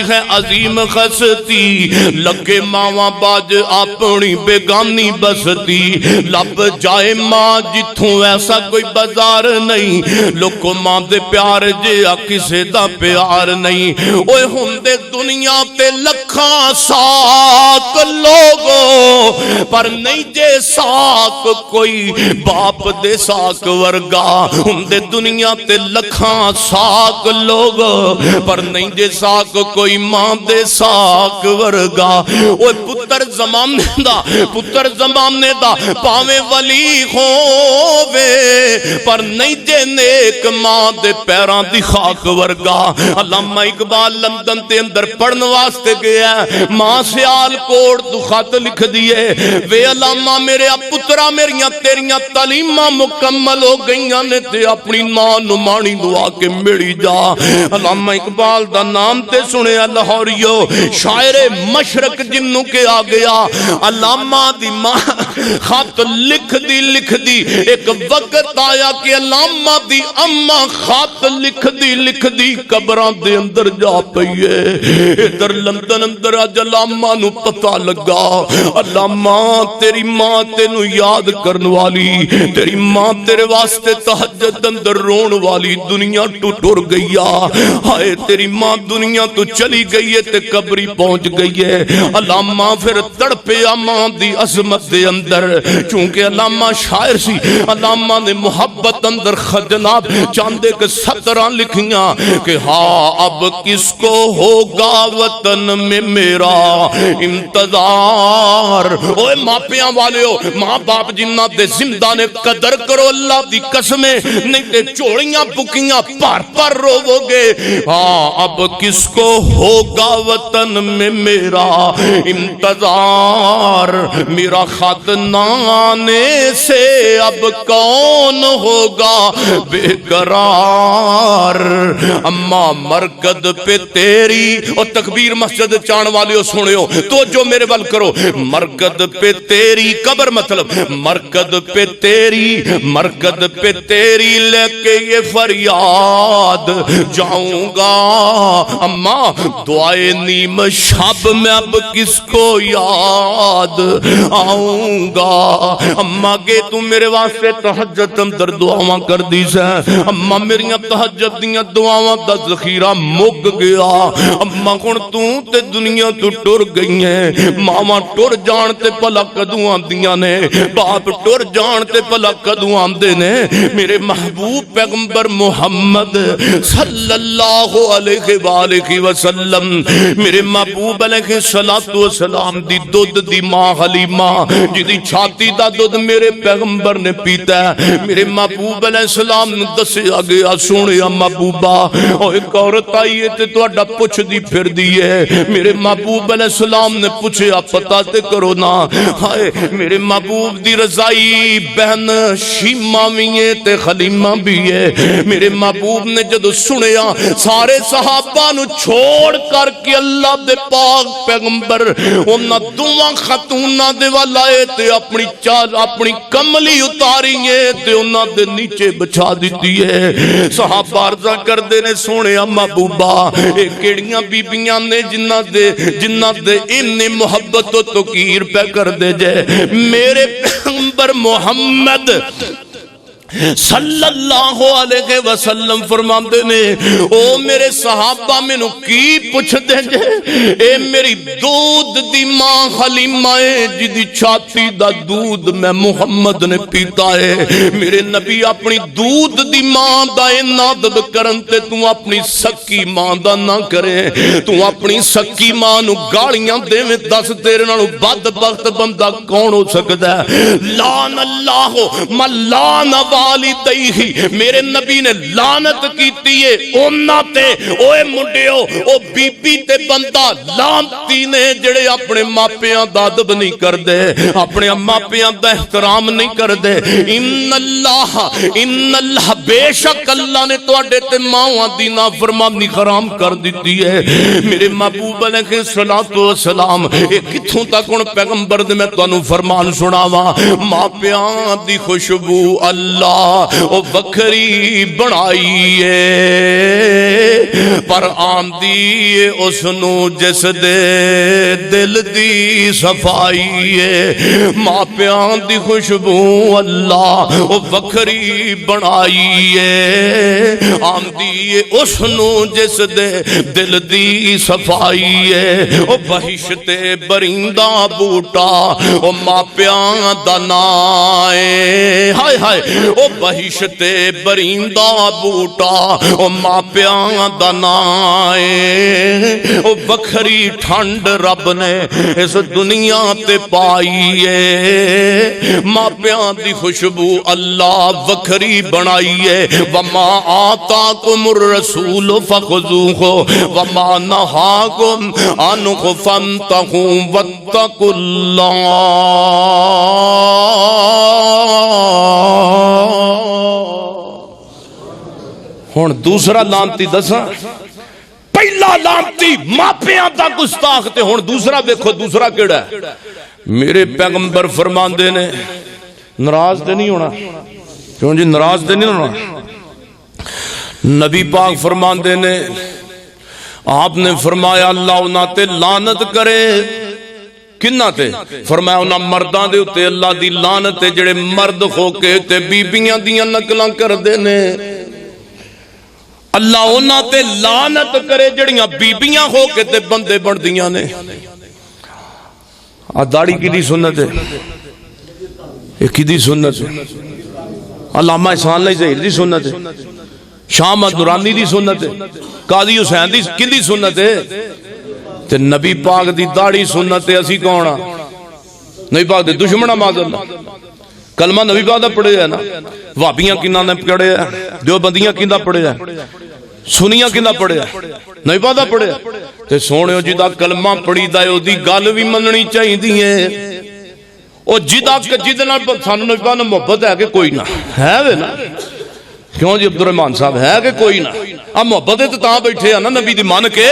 ہے عظیم خستی لگے ماں باج اپنی بیگانی بستی لب جائے ماں جتھوں ایسا کوئی بازار نہیں لوگو ماں دے پیار جے کسے دا پیار نہیں اوے ہندے دنیا تے لکھاں ساک لوگو پر نہیں جے ساک کوئی باپ دے ساک ورگا ہندے دنیا تے لکھاں ساک لوگ پر نہیں جے ساک کوئی ماں دے ساک ورگا اوہ پتر زمانے دا پتر زمانے دا پاویں ولی ہووے پر نہیں جے نیک ماں دے پیراں دی خاک ورگا علامہ اقبال لندن تے اندر پڑھن واسطے گیا ماں سیال کوٹ تو خط لکھ دیے وے علامہ میرے پترا میریاں تیریاں تعلیماں مکمل ہو گئیاں نے تے اپنی ماں نمانی دعا کے مڑی جا علامہ اقبال دا نام تے سنے لاہوریو شاعر مشرق جنوں کے آ گیا علامہ دی ماں خط لکھ دی ایک وقت آیا کہ علامہ دی اماں خط لکھ دی قبراں دے اندر جا پئیے ادھر لندن اندر اج علامہ نو پتہ لگا علامہ تیری ماں تینو یاد کرن والی تیری ماں تیرے واسطے تہجد اندر رون والی دنیا ٹر گئی ہائے تیری ماں دنیا تو چلی گئی ہے تے قبری پہنچ گئی ہے علامہ پھر تڑپیا ماں دی عظمت دے اندر چونکہ علامہ شاعر سی علامہ نے محبت اندر خجناب چاندے کے سطراں لکھیاں کہ ہاں اب کس کو ہوگا وطن میں میرا انتظار اوے ماپیاں والے ہو ماں باپ جنہ دے زندہ نے قدر کرو اللہ دی قسمیں نہیں تے چوڑیاں پکیاں پر روو گے ہاں اب کس کو ہوگا وطن میں میرا انتظار میرا خط نہ آنے سے اب کون ہوگا بے قرار اماں مرکد پہ تیری اور تکبیر مسجد چان والے ہو سنے ہو تو جو میرے بل کرو مرکد پہ تیری قبر مطلب مرکد پہ تیری لے کے یہ فریاد جاؤں گا اماں دعائے نیم شب میں اب کس کو یاد آؤں گا اماں کہ تو میرے واسطے تہجد اندر دعاواں کر دی سے اماں میریاں تہجد دیاں دعاواں دا ذخیرہ مک گیا اماں کون تو تے دنیا تو ٹر گئی ہیں ماما ٹر جان تے پلا کدوں آندیاں نے باپ ٹر جان تے پلا کدوں آندے نے میرے محبوب پیغمبر محمد صلی اللہ علیہ وآلہ وسلم میرے محبوب علیہ السلام دی دودھ دی ماں حلیمہ جدی چھاتی دا دودھ میرے پیغمبر نے پیتا ہے میرے محبوب علیہ السلام نے دسے آگے سونیا محبوبہ اور ایک عورت آئی ہے تے تو اڈا پوچھ دی پھر دی ہے میرے محبوب علیہ السلام نے پوچھے آپ پتا تے کرو نا ہائے میرے محبوب دی رضائی بہن شیمہ بھی ہے تے خلیمہ بھی ہے میرے محبوب نے جدو سنیا سارے صحابہ نو چھوڑ کر کے اللہ دے پاک پیغمبر انہاں دوواں خاتوناں دے والائے تے اپنی چال اپنی کملی اتاری ہے تے انہاں دے نیچے بچھا دیتی ہے صحابہ عرضہ کر دے نے سونے محبوبہ اے کیڑیاں بیبیاں نے جنہ دے انہیں محبت و توقیر پہ کر دے جائے میرے پیغمبر محمد صلی اللہ علیہ وسلم فرماندے نے او میرے صحابہ میں نو کی پوچھ دے جے اے میری دودھ دی ماں حلیمہ ہے جدی چھاتی دا دودھ میں محمد نے پیتا ہے میرے نبی اپنی دودھ دی ماں دا نادب کرن تے تو اپنی سکی ماں دا نہ کرے تو اپنی سکی ماں نو گالیاں دے میں دس تیرے نالو بدبخت بندہ کون ہو سکتا ہے لان اللہ ملان والدیہ میرے نبی نے لعنت کیتی ہے اونا تے اوے منڈیو او بی بی تے بندہ لانتی نے جڑے اپنے ماپیاں دا ادب نہیں کر دے اپنے ماپیاں دا احترام نہیں کر دے ان اللہ بے شک اللہ نے تواڈے تے ماواں دی نافرمانی حرام کر دیتی ہے میرے محبوب علیہ الصلوۃ والسلام اے کتھوں تک ہن پیغمبر دے میں تانوں فرمان سناواں ماپیاں دی خوشبو اللہ او بکھری بنائی ہے پر آندی اس نو جس دے دل دی صفائی ہے ماپیاں دی خوشبو اللہ او بکھری بنائی ہے آندی اس نو جس دے دل دی صفائی ہے او بہشت برندہ بوٹا او ماپیاں دا نائے ہائے ہائے او بہشتے بریندا بوٹا او ماپیاں دا نام اے او وکھری ٹھنڈ رب نے اس دنیا تے پائی اے ماپیاں دی خوشبو اللہ وکھری بنائی اے وما آتاکم الرسول فخذوہ وما نہاکم عنہ فانتہوا واتقوا اللہ ہن دوسرا لانتی دساں پہلا لانتی ماپیاں دا گستاخ تے ہن دوسرا دیکھو دوسرا کیڑا ہے میرے پیغمبر فرماندے نے ناراض تے نہیں ہونا کیوں جی ناراض تے نہیں ہونا نبی پاک فرماندے نے آپ نے فرمایا اللہ انہاں تے لعنت کرے کنہ تے فرمایا انہاں مرداں دے اتے اللہ دی لعنت تے جڑے مرد ہو کے تے بیبیاں دیاں نقلاں کر دے نے اللہ انہاں تے لعنت کرے جڑیاں بیبیاں ہو کے تے بندے بن دیاں نے داڑھی کی دی سنت ہے ایک کی دی سنت ہے علامہ احسان اللہ ظہیر دی سنت ہے شاہ احمد نورانی دی سنت ہے قاضی حسین دی کی دی سنت ہے تے نبی پاک دی داڑھی سنت ہے اسی کونا نبی پاک دے دشمنہ معاذ اللہ کلمہ نبی پاک دا پڑھے ہے نا وابیاں کنہ نے پڑھے ہے دیوبندیاں کنہ پڑھے ہے سنیاں کنہ پڑھے ہے نبی پاک دا پڑھے ہے تے سونے ہو جدا کلمہ پڑھی دا ہے دی گل بھی مننی چاہی دیئے او جدا جدنا سانو نبی پاک نے محبت ہے کہ کوئی نہ ہے وے نا کیوں جی عبدالرحمن صاحب ہے کہ کوئی نہ اب محبت ہے تو تاں بیٹھے ہیں نا نبی دی مان کے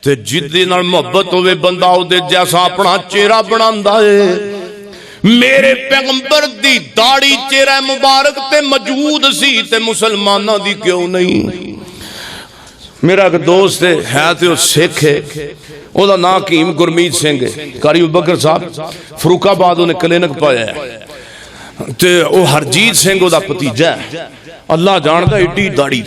تے جدی نال محبت ہوئے بندہ ہو دے جیسا اپنا چہرہ بناندا ہے میرے پیغمبر دی داڑھی چہرہ مبارک تے موجود سی تے مسلمانہ دی کیوں نہیں میرا ایک دوست ہے تے وہ سکھ ہے او دا نا حکیم گرمیت سنگھ ہے قاری ابوبکر صاحب فروخ آباد انہیں کلینک پایا ہے تے او ہرجیت سنگھ او دا پتیجہ ہے اللہ جانتا ایڈی داڑھی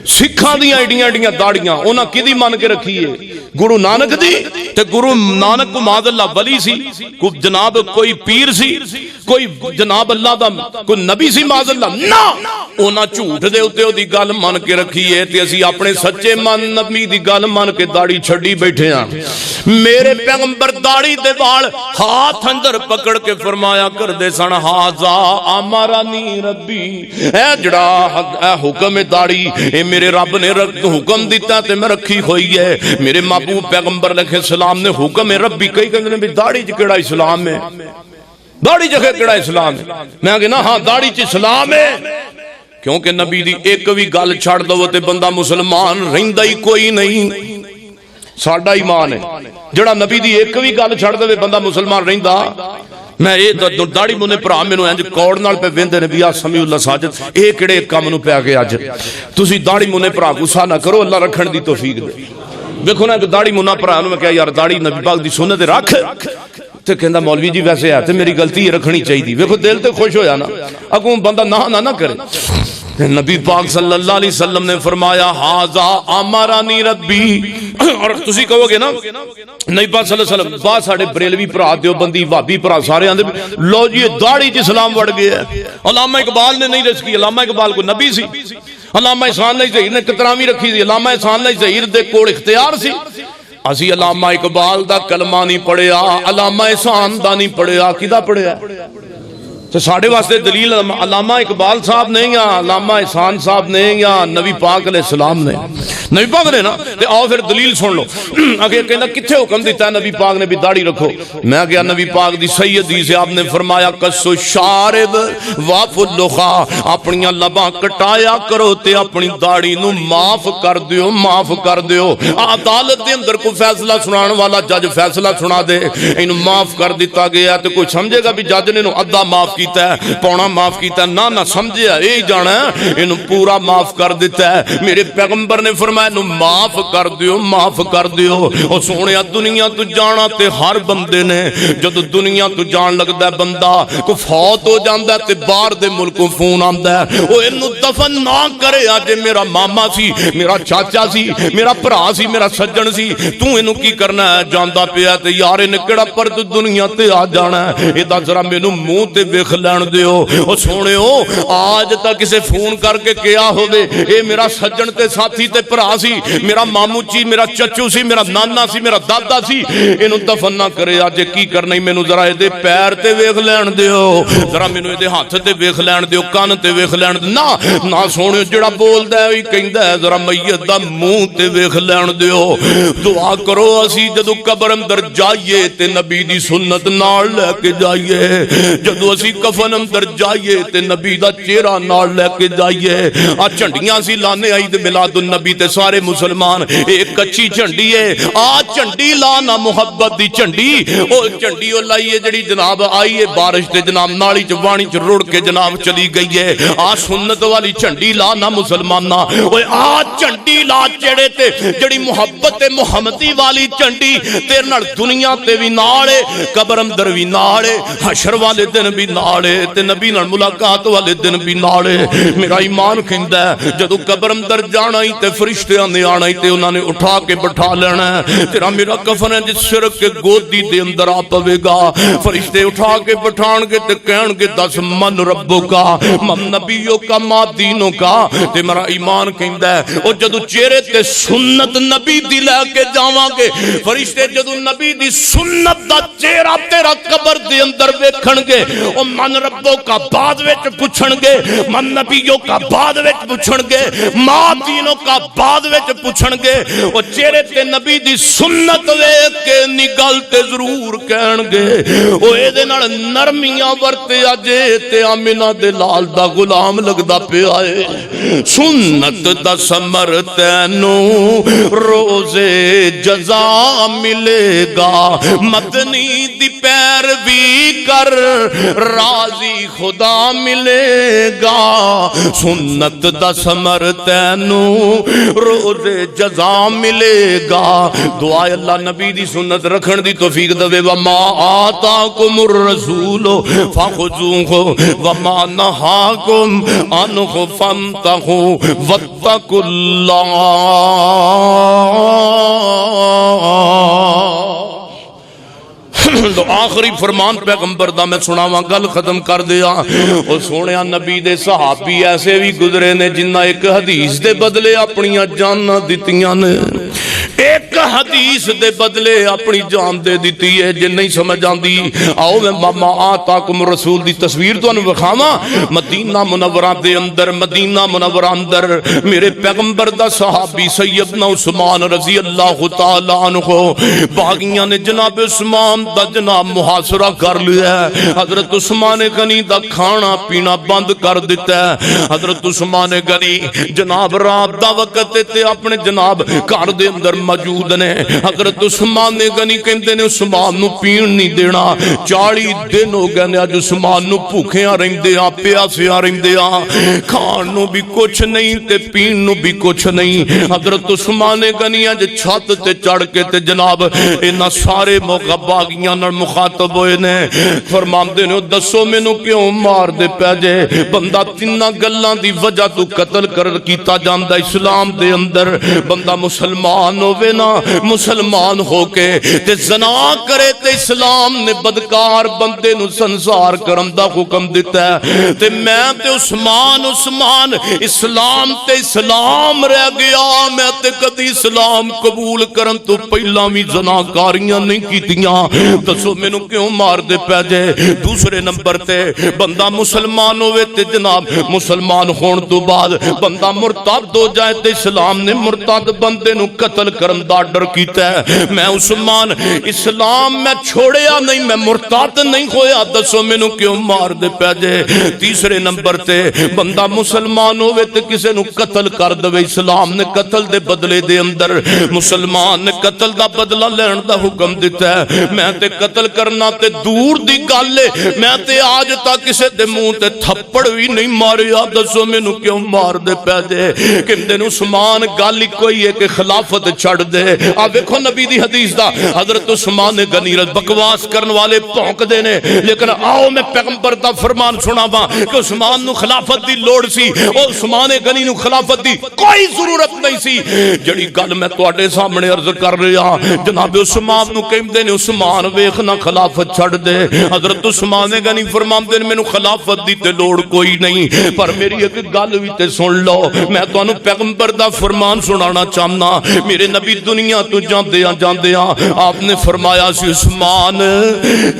سکھاں دیاں ایڈیاں داڑیاں انہاں کدی مان کے رکھی ہے گرو نانک دی تے گرو نانک کو معاذ اللہ ولی سی کوئی جناب کوئی پیر سی کوئی جناب اللہ دا کوئی نبی سی معاذ اللہ نا انہاں جھوٹ دے اوتے دی گل مان کے رکھی ہے تے اسی اپنے سچے من نبی دی گل مان کے داڑھی چھڈی بیٹھے ہاں میرے پیغمبر داڑھی دے وال ہاتھ اندر پکڑ کے فرمایا کر دے سن ہاذا امرنی ربی اے جڑا اے حکم داڑھی اے میرے رب نے حکم دیتا تے میں رکھی ہوئی ہے میرے محبوب پیغمبر علیہ السلام نے حکم ربی کئی کہندے نے بھی داڑھی چ کیڑا اسلام ہے داڑھی چ کیڑا اسلام ہے میں کہنا ہاں داڑھی چ اسلام ہے کیونکہ نبی دی ایک بھی گل چھڑ دو تے بندہ مسلمان رہندا ہی کوئی نہیں ساڈا ایمان ہے جڑا نبی دی ایک بھی گل چھڑ دے بندہ مسلمان رہندا میں اے داڑھی منے بھرا مینوں انج کوڑ نال پہ ویندے نے بیا سمیع اللہ ساجد اے کیڑے کم نو پیا گیا اج تسی داڑھی منے بھرا غصہ نہ کرو اللہ رکھن دی توفیق دے دیکھو نا ایک داڑھی منا بھرا نو میں کہیا یار داڑھی نبی پاک دی سنت رکھ تے کہندا مولوی جی ویسے ہے تے میری غلطی رکھنی چاہیے دیکھو دل تے خوش ہویا نا اگوں بندہ نہ کرے نبی پاک صلی اللہ علیہ وسلم نے فرمایا ہاذا امرنی ربی اور تسی کہو گے نا نبی پاک صلی اللہ علیہ وسلم با ساڈے بریلوی بھرا دیوبندی وہابی بھرا سارے آندے لو جی داڑھی چ اسلام وڑ گیا ہے علامہ اقبال نے نہیں رسکی علامہ اقبال کو نبی سی علامہ احسان اللہ ظہیر نے کتراوی رکھی سی علامہ احسان اللہ ظہیر دے کول اختیار سی اسی علامہ اقبال دا کلمہ نہیں پڑھیا علامہ احسان دا نہیں پڑھیا کدا پڑھیا تو ساڑھے واسطے دلیل علامہ اقبال صاحب نے یا علامہ احسان صاحب نے یا نبی پاک علیہ السلام نے نبی پاک نے نا تے آؤ پھر دلیل سن لو اگر کہنا کتھے حکم دیتا ہے نبی پاک نے بھی داڑھی رکھو میں کہا نبی پاک دی سید دی سے آپ نے فرمایا قصو شارب واف اللخا اپنیاں لباں کٹایا کرو تے اپنی داڑھی نو معاف کر دیو عدالت دے اندر کو فیصلہ سنان والا جج فیصلہ سنا دے انہوں معاف کر دیتا گیا تو کوئی سمجھے گا بھی جج نے ادھا معاف کیتا ہے پونا معاف کیتا ہے نہ سمجھے یہی جانا ہے انہوں پورا معاف کر دیتا ہے میرے پیغمبر نے فرمایا انہوں معاف کر دیو اور سونے دنیا تو جانا تے ہر بندے نے جب دنیا تو جان لگتا ہے بندہ کو فوت ہو جاندہ ہے تے باہر دے ملکوں فون آندہ ہے وہ انہوں دفن نہ کرے آجے میرا ماما سی میرا چاچا سی میرا پرا سی میرا سجن سی تو انہوں کی کرنا ہے جاندہ پہ ہے تے یارے نکڑا پر تو دنیا تے آ جانا ہے ادا ذرا میں انہوں منہ تے بیخ لین دیو او سونےو آج تک کسے فون کر کے کیا ہوئے اے میرا سجن تے ساتھی تے پرا سی میرا مامو چی میرا چچو سی میرا نانا سی میرا دادا سی انہوں دفن نہ کرے آج کی کرنا ہی میں نو ذرا اے دے پیر تے ویکھ لین دیو ذرا میں نو اے دے ہاتھ تے ویکھ لین دیو کان تے ویکھ لین دیو نا سونےو جڑا بول دا ہے وہی کہندا ہے ذرا میت دا منہ تے ویکھ لین دیو دعا کرو اسی جدو قبر اندر جائیے تے نبی دی سنت نال لے کے جائیے جدو اسی کفن اندر جائیے تے نبی دا چہرہ نال لے کے جائیے آ جھنڈیاں سی لانے عید میلاد النبی تے سارے مسلمان ایک کچی جھنڈی ہے آ جھنڈی لانا محبت دی جھنڈی او جھنڈی او لائیے جڑی جناب آئی ہے بارش تے جناب نالی چ وانی چ رڑ کے جناب چلی گئی ہے آ سنت والی جھنڈی لانا مسلماناں اوے آ جھنڈی لا چڑے تے جڑی محبت محمدی والی جھنڈی تیرے نال دنیا تے بھی نال ہے قبر اندر بھی نال ہے حشر والے دن بھی نال ہے تے نبی نال ملاقات والے دن بھی نال ہے میرا ایمان کہندا ہے جدوں قبر اندر جانا ہی تے فرشتیاں نے آنا ہی تے انہاں نے اٹھا کے بٹھا لینا ہے تیرا میرا کفن ہے جس سر کے گودی دے اندر آ پوے گا فرشتے اٹھا کے بٹھان گے تے کہن گے دس من ربو کا من نبیوں کا ما دینوں کا تے میرا ایمان کہندا ہے او جدوں چہرے تے سنت نبی دی لے کے جاواں گے فرشتے جدوں نبی دی سنت دا چہرہ تیرا قبر دے اندر ویکھن گے او من ربو کا بعد وچ پوچھن گے من نبیوں کا بعد وچ پوچھن گے ما دینوں کا بعد وچ پوچھن گے او چہرے تے نبی دی سنت ویکھ کے نگل تے ضرور کہن گے او اے دے نال نرمیاں ورتے اجے تے آمنہ دے لال دا غلام لگدا پیا اے سنت دا ثمر تینوں روزے جزا ملے گا مدنی دی پیروی کر راضی خدا ملے گا سنت دا ثمر تینوں روزے جزا ملے گا دعا اللہ نبی دی سنت رکھن دی توفیق دے وما آتاکم الرسول فخذوہ وما نہاکم عنہ فانتہوا واتقوا اللہ تو آخری فرمان پیغمبر دا میں سناواں گل ختم کر دیا او سونیا نبی دے صحابی ایسے بھی گزرے نے جنہ ایک حدیث دے بدلے اپنی جاناں دتیاں نے ایک حدیث دے بدلے اپنی جان دے دیتی ہے جن نہیں سمجھ آندی آؤ میں ماما آتاکم رسول دی تصویر تو انہوں بخاواں مدینہ منورہ دے اندر مدینہ منورہ اندر میرے پیغمبر دا صحابی سیدنا عثمان رضی اللہ تعالیٰ عنہ باغیاں نے جناب عثمان دا جناب محاصرہ کر لیا ہے حضرت عثمان غنی دا کھانا پینا بند کر دیتا ہے حضرت عثمان غنی جناب رات دا وقت تے اپنے جناب گھر دے اندر موجود نے حضرت عثمان غنی کہندے نے عثمان نو پین نہیں دینا 40 دن ہو گئے نے اج عثمان نو بھوکھیاں رہندے آ پیاسیاں رہندے آ کھان نو بھی کچھ نہیں تے پین نو بھی کچھ نہیں حضرت عثمان غنی اج چھت تے چڑھ کے تے جناب انہاں سارے باغیاں نال مخاطب ہوئے نے فرماندے نے دسو مینوں کیوں مار دے پے جے بندہ تیناں گلاں دی وجہ تو قتل کر کیتا جاندا اسلام دے اندر بندہ مسلمان ہووے نا مسلمان ہو کے تے زنا کرے تے اسلام نے بدکار بندے نو سنسار کرن دا حکم دیتا ہے تے میں تے عثمان اسلام تے اسلام رہ گیا میں تے کدی اسلام قبول کرن تو پہلا بھی زناکاریاں نہیں کیتیاں دسو مینوں کیوں مار دے پے جے دوسرے نمبر تے بندہ مسلمان ہوئے تے جناب مسلمان ہون تو بعد بندہ مرتد ہو جائے تے اسلام نے مرتد بندے نو قتل کرن دا ڈر کیتا ہے میں عثمان اسلام میں چھوڑیا نہیں میں مرتد نہیں ہویا دسو مینوں کیوں مار دے پے جے تیسرے نمبر تے بندہ مسلمان ہوئے تے کسے نو قتل کر دے اسلام نے قتل دے بدلے دے اندر مسلمان نے قتل دا بدلہ لین دا حکم دیتا ہے میں تے قتل کرنا تے دور دی گل ہے میں تے آج تک کسے دے منہ تے تھپڑ بھی نہیں ماریا دسو مینوں کیوں مار دے پے جے کہندے نے عثمان گل کوئی ہے کہ خلافت چھڑ دے آ ویکھو نبی دی حدیث دا حضرت عثمان غنی بکواس کرن والے بھونک دینے، لیکن آؤ میں پیغمبر دا فرمان سناواں کہ عثمان نو خلافت دی لوڑ سی، اور عثمان غنی نو خلافت دی کوئی ضرورت نہیں سی۔ جڑی گل میں تواڈے سامنے عرض کر رہا، جناب عثمان نو کہندے نے عثمان ویکھنا خلافت چھڑ دے۔ حضرت عثمان غنی فرماندے نے مینوں خلافت دی تے لوڑ کوئی نہیں، پر میری ایک گل بھی تے سن لو، میں تانوں پیغمبر دا فرمان سنانا چاہنا۔ میرے نبی دنیا تو جاندیاں آپ نے فرمایا سی عثمان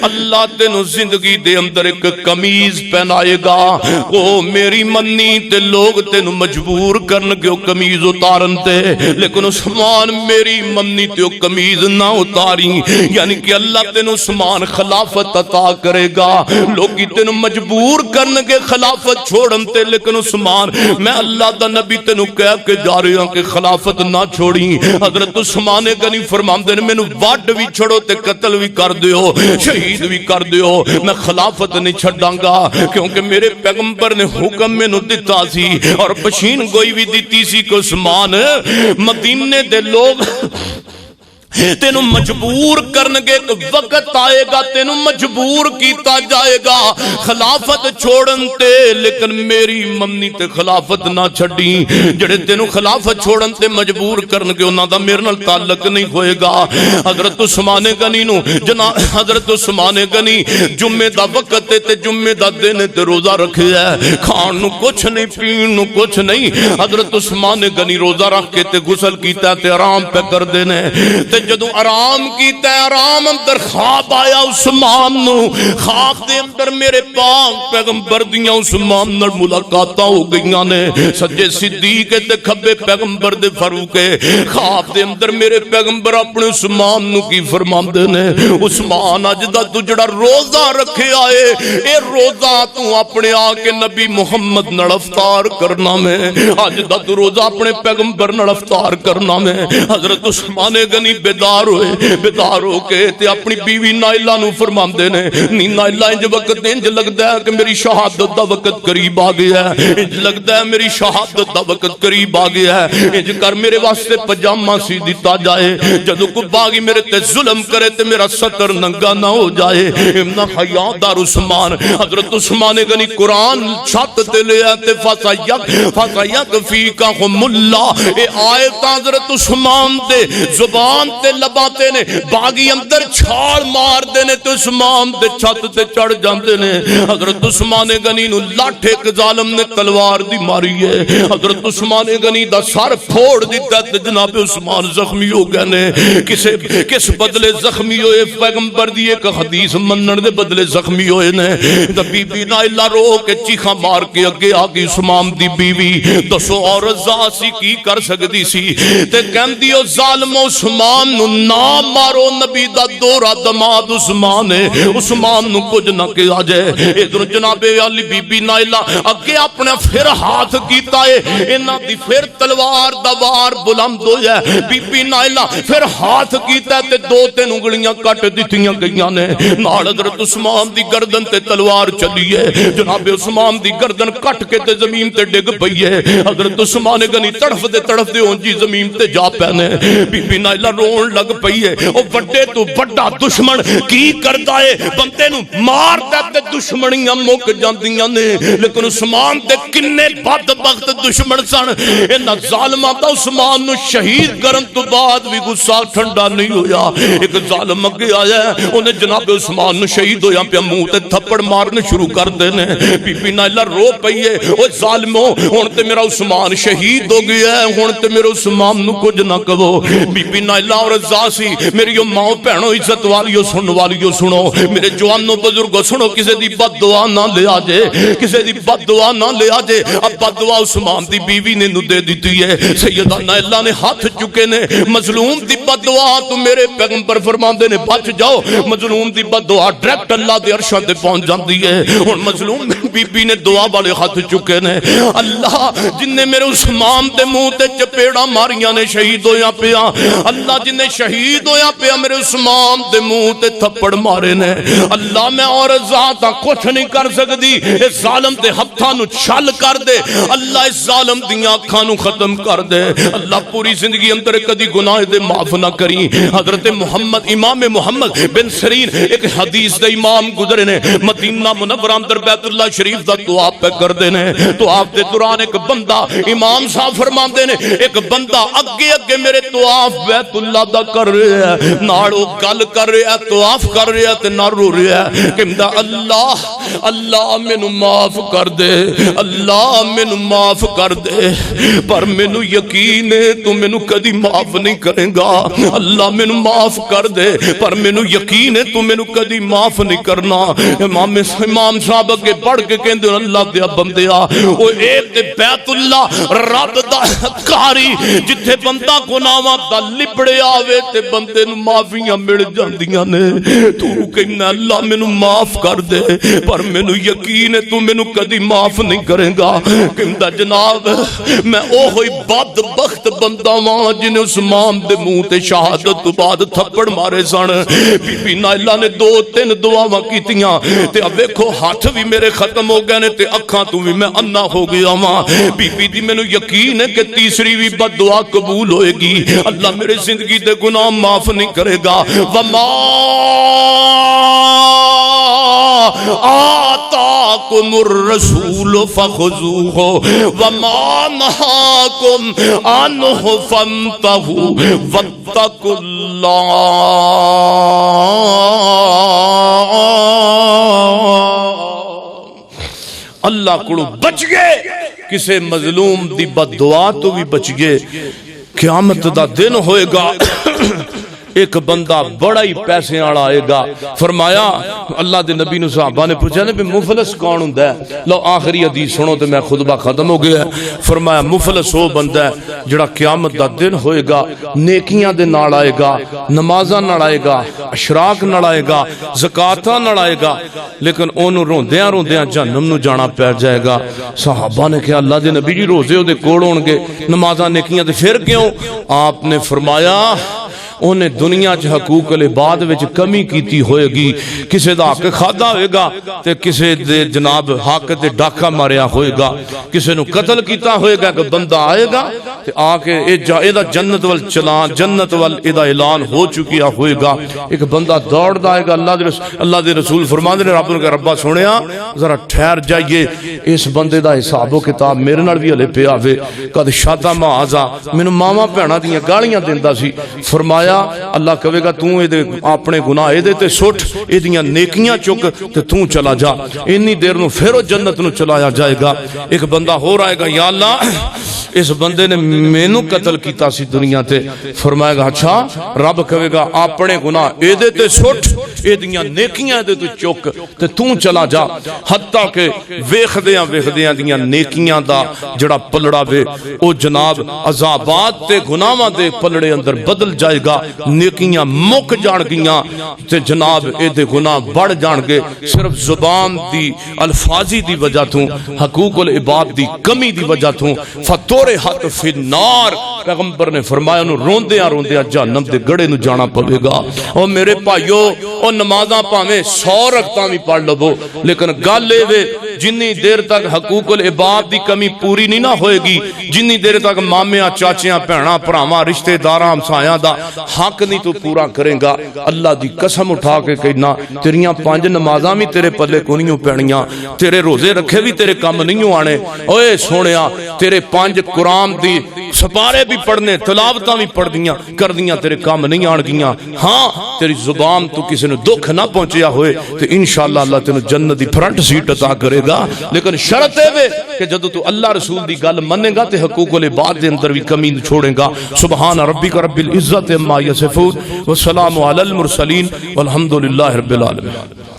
اللہ تینوں زندگی دے اندر ایک قمیض پہنائے گا، او میری منی تے لوگ تینوں مجبور کرن کہ او قمیض اتارن تے، لیکن عثمان میری منی تے او قمیض نہ اتاری، یعنی کہ اللہ تینوں عثمان خلافت عطا کرے گا، لوگ تینوں مجبور کرن کے خلافت چھوڑن تے، لیکن عثمان میں اللہ دا نبی تینوں کہہ کے جا رہا ہوں کہ خلافت نہ چھوڑی۔ حضرت عثمان غنی فرماندے نے مینوں وڈ بھی چھڑو تے قتل بھی کر دیو، شہید بھی کر دیو، میں خلافت نہیں چھڈاں گا، کیونکہ میرے پیغمبر نے حکم مینوں دتا سی اور پشین گوئی بھی دیتی سی کہ عثمان مدینے دے لوگ تینوں مجبور کرنگے، ایک وقت آئے گا تینوں مجبور کیتا جائے گا خلافت چھوڑن تے، لیکن میری منی تے خلافت نہ چھڑی، جڑے تینوں خلافت چھوڑن تے مجبور کرنگے انہاں دا میرے نال تعلق نہیں ہوئے گا۔ حضرت عثمان غنی نو حضرت عثمان غنی جمعے دا وقت تے جمعے دا دن تے روزہ رکھے ہے، کھان نو کچھ نہیں پین نو کچھ نہیں۔ حضرت عثمان غنی روزہ رکھ کے تے غسل کیتا تے آرام پہ کر دینے، تے جدو آرام کیتا ہے آرام اندر خواب آیا عثمان نو، خواب دے اندر میرے پاک پیغمبر دیاں عثمان نال ملاقاتاں ہو گئیاں نے، سجے صدیق تے کھبے پیغمبر دے فاروق، خواب دے اندر میرے پیغمبر اپنے عثمان نو کی فرماندے نے عثمان اج دا تو جڑا روزہ رکھے آئے اے روزہ تو اپنے آ کے نبی محمد نال افطار کرنا میں، اج دا تو روزہ اپنے پیغمبر نال افطار کرنا میں۔ حضرت عثمان غنی بیدار ہو کے تے اپنی بیوی نائلہ نو فرماندے نے، نی نائلہ انج وقت انج لگدا ہے کہ میری شہادت دا وقت قریب آ گیا ہے، انج لگدا ہے میری شہادت دا وقت قریب آ گیا ہے، انج کر میرے واسطے پجامہ سی دیتا جائے، جدو کوئی باغی میرے تے ظلم کرے تے میرا سطر ننگا نہ ہو جائے۔ امنا حیادار عثمان، حضرت عثمان غنی قرآن چھت تے لے آتے فَسَيَكْفِيكَهُمُ اللَّهُ، اے آیت حضرت عثمان دے زبان تے لباتے نے، باغی اندر چھاڑ مار دینے تو عثمان دے چھت تے چڑھ جاندے نے۔ حضرت عثمان غنی نو لاٹھ ایک ظالم نے تلوار دی ماری ہے، حضرت عثمان غنی دا سر پھوڑ دیتا تے جناب عثمان زخمی ہو گئے نے۔ کس بدلے زخمی ہوئے؟ پیغمبر دی ایک حدیث منن دے بدلے زخمی ہوئے نے۔ بی بی نائلہ رو کے چیخاں مار کے اگے آگی عثمان دی بیوی، دسو عورت ذاسی کی کر سکتی سی؟ تے کہندی او ظالم عثمان نو نہ مارو، نبی دا دورہ دماد عثمان ہے، عثمان نو کچھ نہ کیا جائے۔ ادھر جناب علی بی بی نائلہ اگے اپنا پھر ہاتھ کیتا ہے، انہاں دی پھر تلوار دا وار بلند ہو جائے، بی بی نائلہ پھر ہاتھ کیتا ہے تے دو تین انگلیاں کٹ دیتیاں گئیاں نے، نال حضرت عثمان دی گردن تے تلوار چلی ہے، جناب عثمان دی گردن کٹ کے تے زمین تے ڈگ پئی ہے۔ حضرت عثمان غنی تڑف دے اونجی زمین تے جا پینے، بی بی نائلہ رون لگ پئی ہے۔ او بڑے تو بڑا دشمن کی کردا ہے؟ بندے نو ماردا تے دشمنیاں مک جاندیاں نے، لیکن عثمان دے کنے بدبخت دشمن سن، انہاں ظالماں دا عثمان نو شہید کرن تو بعد بھی غصہ ٹھنڈا نہیں ہویا۔ ایک ظالم اگے آیا ہے، انہیں جناب عثمان نو شہید ہویا پیا منہ تے تھپڑ مارنے شروع کر دینے، بی بی نائلہ رو پئی ہے، او ظالمو ہن تے میرا عثمان شہید ہو گیا ہے، ہن تے میرے عثمان نو کچھ نہ کہو۔ بی بی نائلہ اور ازاسی میری ماں بہنوں عزت والیو سن والیو سنو، میرے جوانوں بزرگوں سنو، کسی دی بد دعا نہ لے آجے، کسی دی بد دعا نہ لے آجے۔ اب بد دعا عثمان دی بیوی نے نو دے دیتی ہے، سیدہ نائلہ نے ہاتھ چکے نے، مظلوم دی بد دعا تو میرے پیغمبر فرماندے نے بچ جاؤ، مظلوم دی بد دعا ڈائریکٹ اللہ دے عرشاں تے پہنچ جاندی ہے۔ ہن مظلوم بی بی نے دعا والے ہاتھ چکے نے اللہ جن نے میرے عثمان دے منہ تے چپیڑا ماریاں نے شہید ہویا پیا اللہ جن نے شہید ہویا پیا میرے عثمان دے منہ تے تھپڑ مارے نے اللہ میں اور ذاتا کچھ نہیں کر سکتی اس ظالم دے ہتھاں نو چھل کر دے اللہ اس ظالم دیاں اکھاں نو ختم کر دے اللہ پوری زندگی اندر کدی گناہ دے معاف نہ کری حضرت محمد امام محمد بن سرین ایک حدیث دے امام گزرے نے مدینہ منورہ اندر بیت اللہ شریف دا طواف پہ کر دے نے طواف دے دوران ایک بندہ امام صاحب فرماندے نے ایک بندہ اگے اگے میرے طواف بیت اللہ دا کر رہا ہے ناڑو گل کر رہا ہے طواف کر رہا ہے تے نہ رو رہا ہے کہندا اللہ اللہ مینوں معاف کر دے اللہ مینوں معاف کر دے پر مینوں یقین ہے تو مینوں کدی معاف نہیں کرے گا اللہ مینوں معاف کر دے پر مینوں یقین ہے تو مینوں کدی معاف نہیں کرنا امام صاحب کے پڑھ کے کہندے اللہ دے بندیا او ایک تے بیت اللہ رب دا کاری جتھے بندہ گناہاں دا لبڑے آوے تے بندے نوں معافیاں مل جاندیاں نے تو کہنا اللہ مینوں معاف کر دے پر مینوں یقین ہے تو مینوں کدی معاف نہیں کرے گا کہندا جناب میں او ہوئی بدبخت بندہ واں جن عثمان دے منہ تے شہادت تو بعد تھپڑ مارے سن بی بی نائلہ نے 2-3 دعاواں کیتیاں تے اب دیکھو ہاتھ بھی میرے ختم ہو گئے نے تے اکھاں تو بھی میں انا ہو گیا واں بی بی دی مینوں یقین ہے کہ تیسری بھی بد دعا قبول ہوئے گی اللہ میرے زندگی دے گناہ معاف نہیں کرے گا وما آتاکم الرسول فخذوه وما نهاکم عنه فانتهوا واتقوا اللہ اللہ کو بچ گئے کسے مظلوم دی بد دعا تو بھی بچ گئے قیامت دا دن ہوئے گا ایک بندہ بڑا ہی پیسے آڑا آئے گا فرمایا اللہ دے نبی نے صحابہ نے پوچھا کہ مفلس کون ہوندا ہے لو آخری حدیث سنو تے میں خطبہ ختم ہو گیا فرمایا مفلس وہ بندہ ہے جڑا قیامت دا دن ہوئے گا نیکیاں دے نال آئے گا نمازاں نال آئے گا اشراق نال آئے گا زکاتاں نال آئے گا لیکن اونوں روندیاں روندیاں جہنم نو جانا پے جائے گا صحابہ نے کہا اللہ دے نبی جی روزے دے کول ہون گے نمازاں نیکیاں تے پھر کیوں آپ نے فرمایا انہیں دنیا چ حقوق العباد وچ کمی کیتی ہوئے گی کسے دا حق کھادا ہوئے گا تے کسے دے جناب حق تے ڈاکا ماریا ہوئے گا کسے نو قتل کیتا ہوئے گا کہ بندہ آئے گا تے آ کے اے جنت وال چلان جنت وال ادا اعلان ہو چکیا ہوئے گا ایک بندہ دوڑدا آئے گا اللہ دے رسول فرماندے نے رب نے ربا سنیا ذرا ٹھہر جائیے اس بندے دا حساب و کتاب میرے نال بھی ہلے پیا ہوئے کد شاتا ماذا مینوں ماواں بھیڑاں دیاں گالیاں دیندا سی فرمایا اللہ کہے گا تو اپنے گناہ اے دے تے سٹ اے دیاں نیکیاں چک تے تو چلا جا انی دیر نو پھر جنت نو چلایا جائے گا ایک بندہ ہو رہا ہے گا یا اللہ اس بندے نے مینوں قتل کیتا سی دنیا تے فرمائے گا اچھا رب کہے گا اپنے گناہ اے دے تے سٹ اے دیاں نیکیاں دے تے چک تے تو چلا جا حتیٰ کہ ویکھدیاں دیاں نیکیاں دا جڑا پلڑا وے او جناب عذابات تے گناہاں دے پلڑے اندر بدل جائے گا نیکیاں مک جان گیاں تے جناب اے دے گناہ بڑھ جان گے صرف زبان دی الفاظی دی وجہ تو حقوق العباد دی کمی دی وجہ تو فطرحت فی النار پیغمبر نے فرمایا انہوں روندیاں جہنم دے گڑے نو جانا پڑے گا اور میرے بھائیو اور نمازاں پاویں 100 رکعتاں بھی پڑھ لو لیکن گل اے وے جنی دیر تک حقوق العباد دی کمی پوری نہیں نہ ہوئے گی جنی دیر تک مامیاں چاچیاں بہناں بھراواں رشتہ داراں ہمسایاں دا حق نہیں تو پورا کرے گا اللہ دی قسم اٹھا کے کہنا تیریاں 5 نمازاں بھی تیرے پلے کو نہیں پینیاں تیرے روزے رکھے بھی تیرے کام نہیں آنے اوے سونیا تیرے 5 قرآن دی سپارے بھی پڑھنے تلاوتاں بھی پڑھ دیاں کر دیاں تیرے کام نہیں آن گیاں ہاں تیری زبان تو کسی نے دکھ نہ پہنچیا ہوئے تو انشاءاللہ اللہ تینو جنت دی فرنٹ سیٹ عطا کرے گا لیکن شرط ہے کہ جدو تو اللہ رسول دی گل منے گا تے حقوق العباد دے اندر بھی کمی چھوڑے گا سبحان ربک رب العزت عما یصفون والسلام علی المرسلین والحمدللہ رب العالمین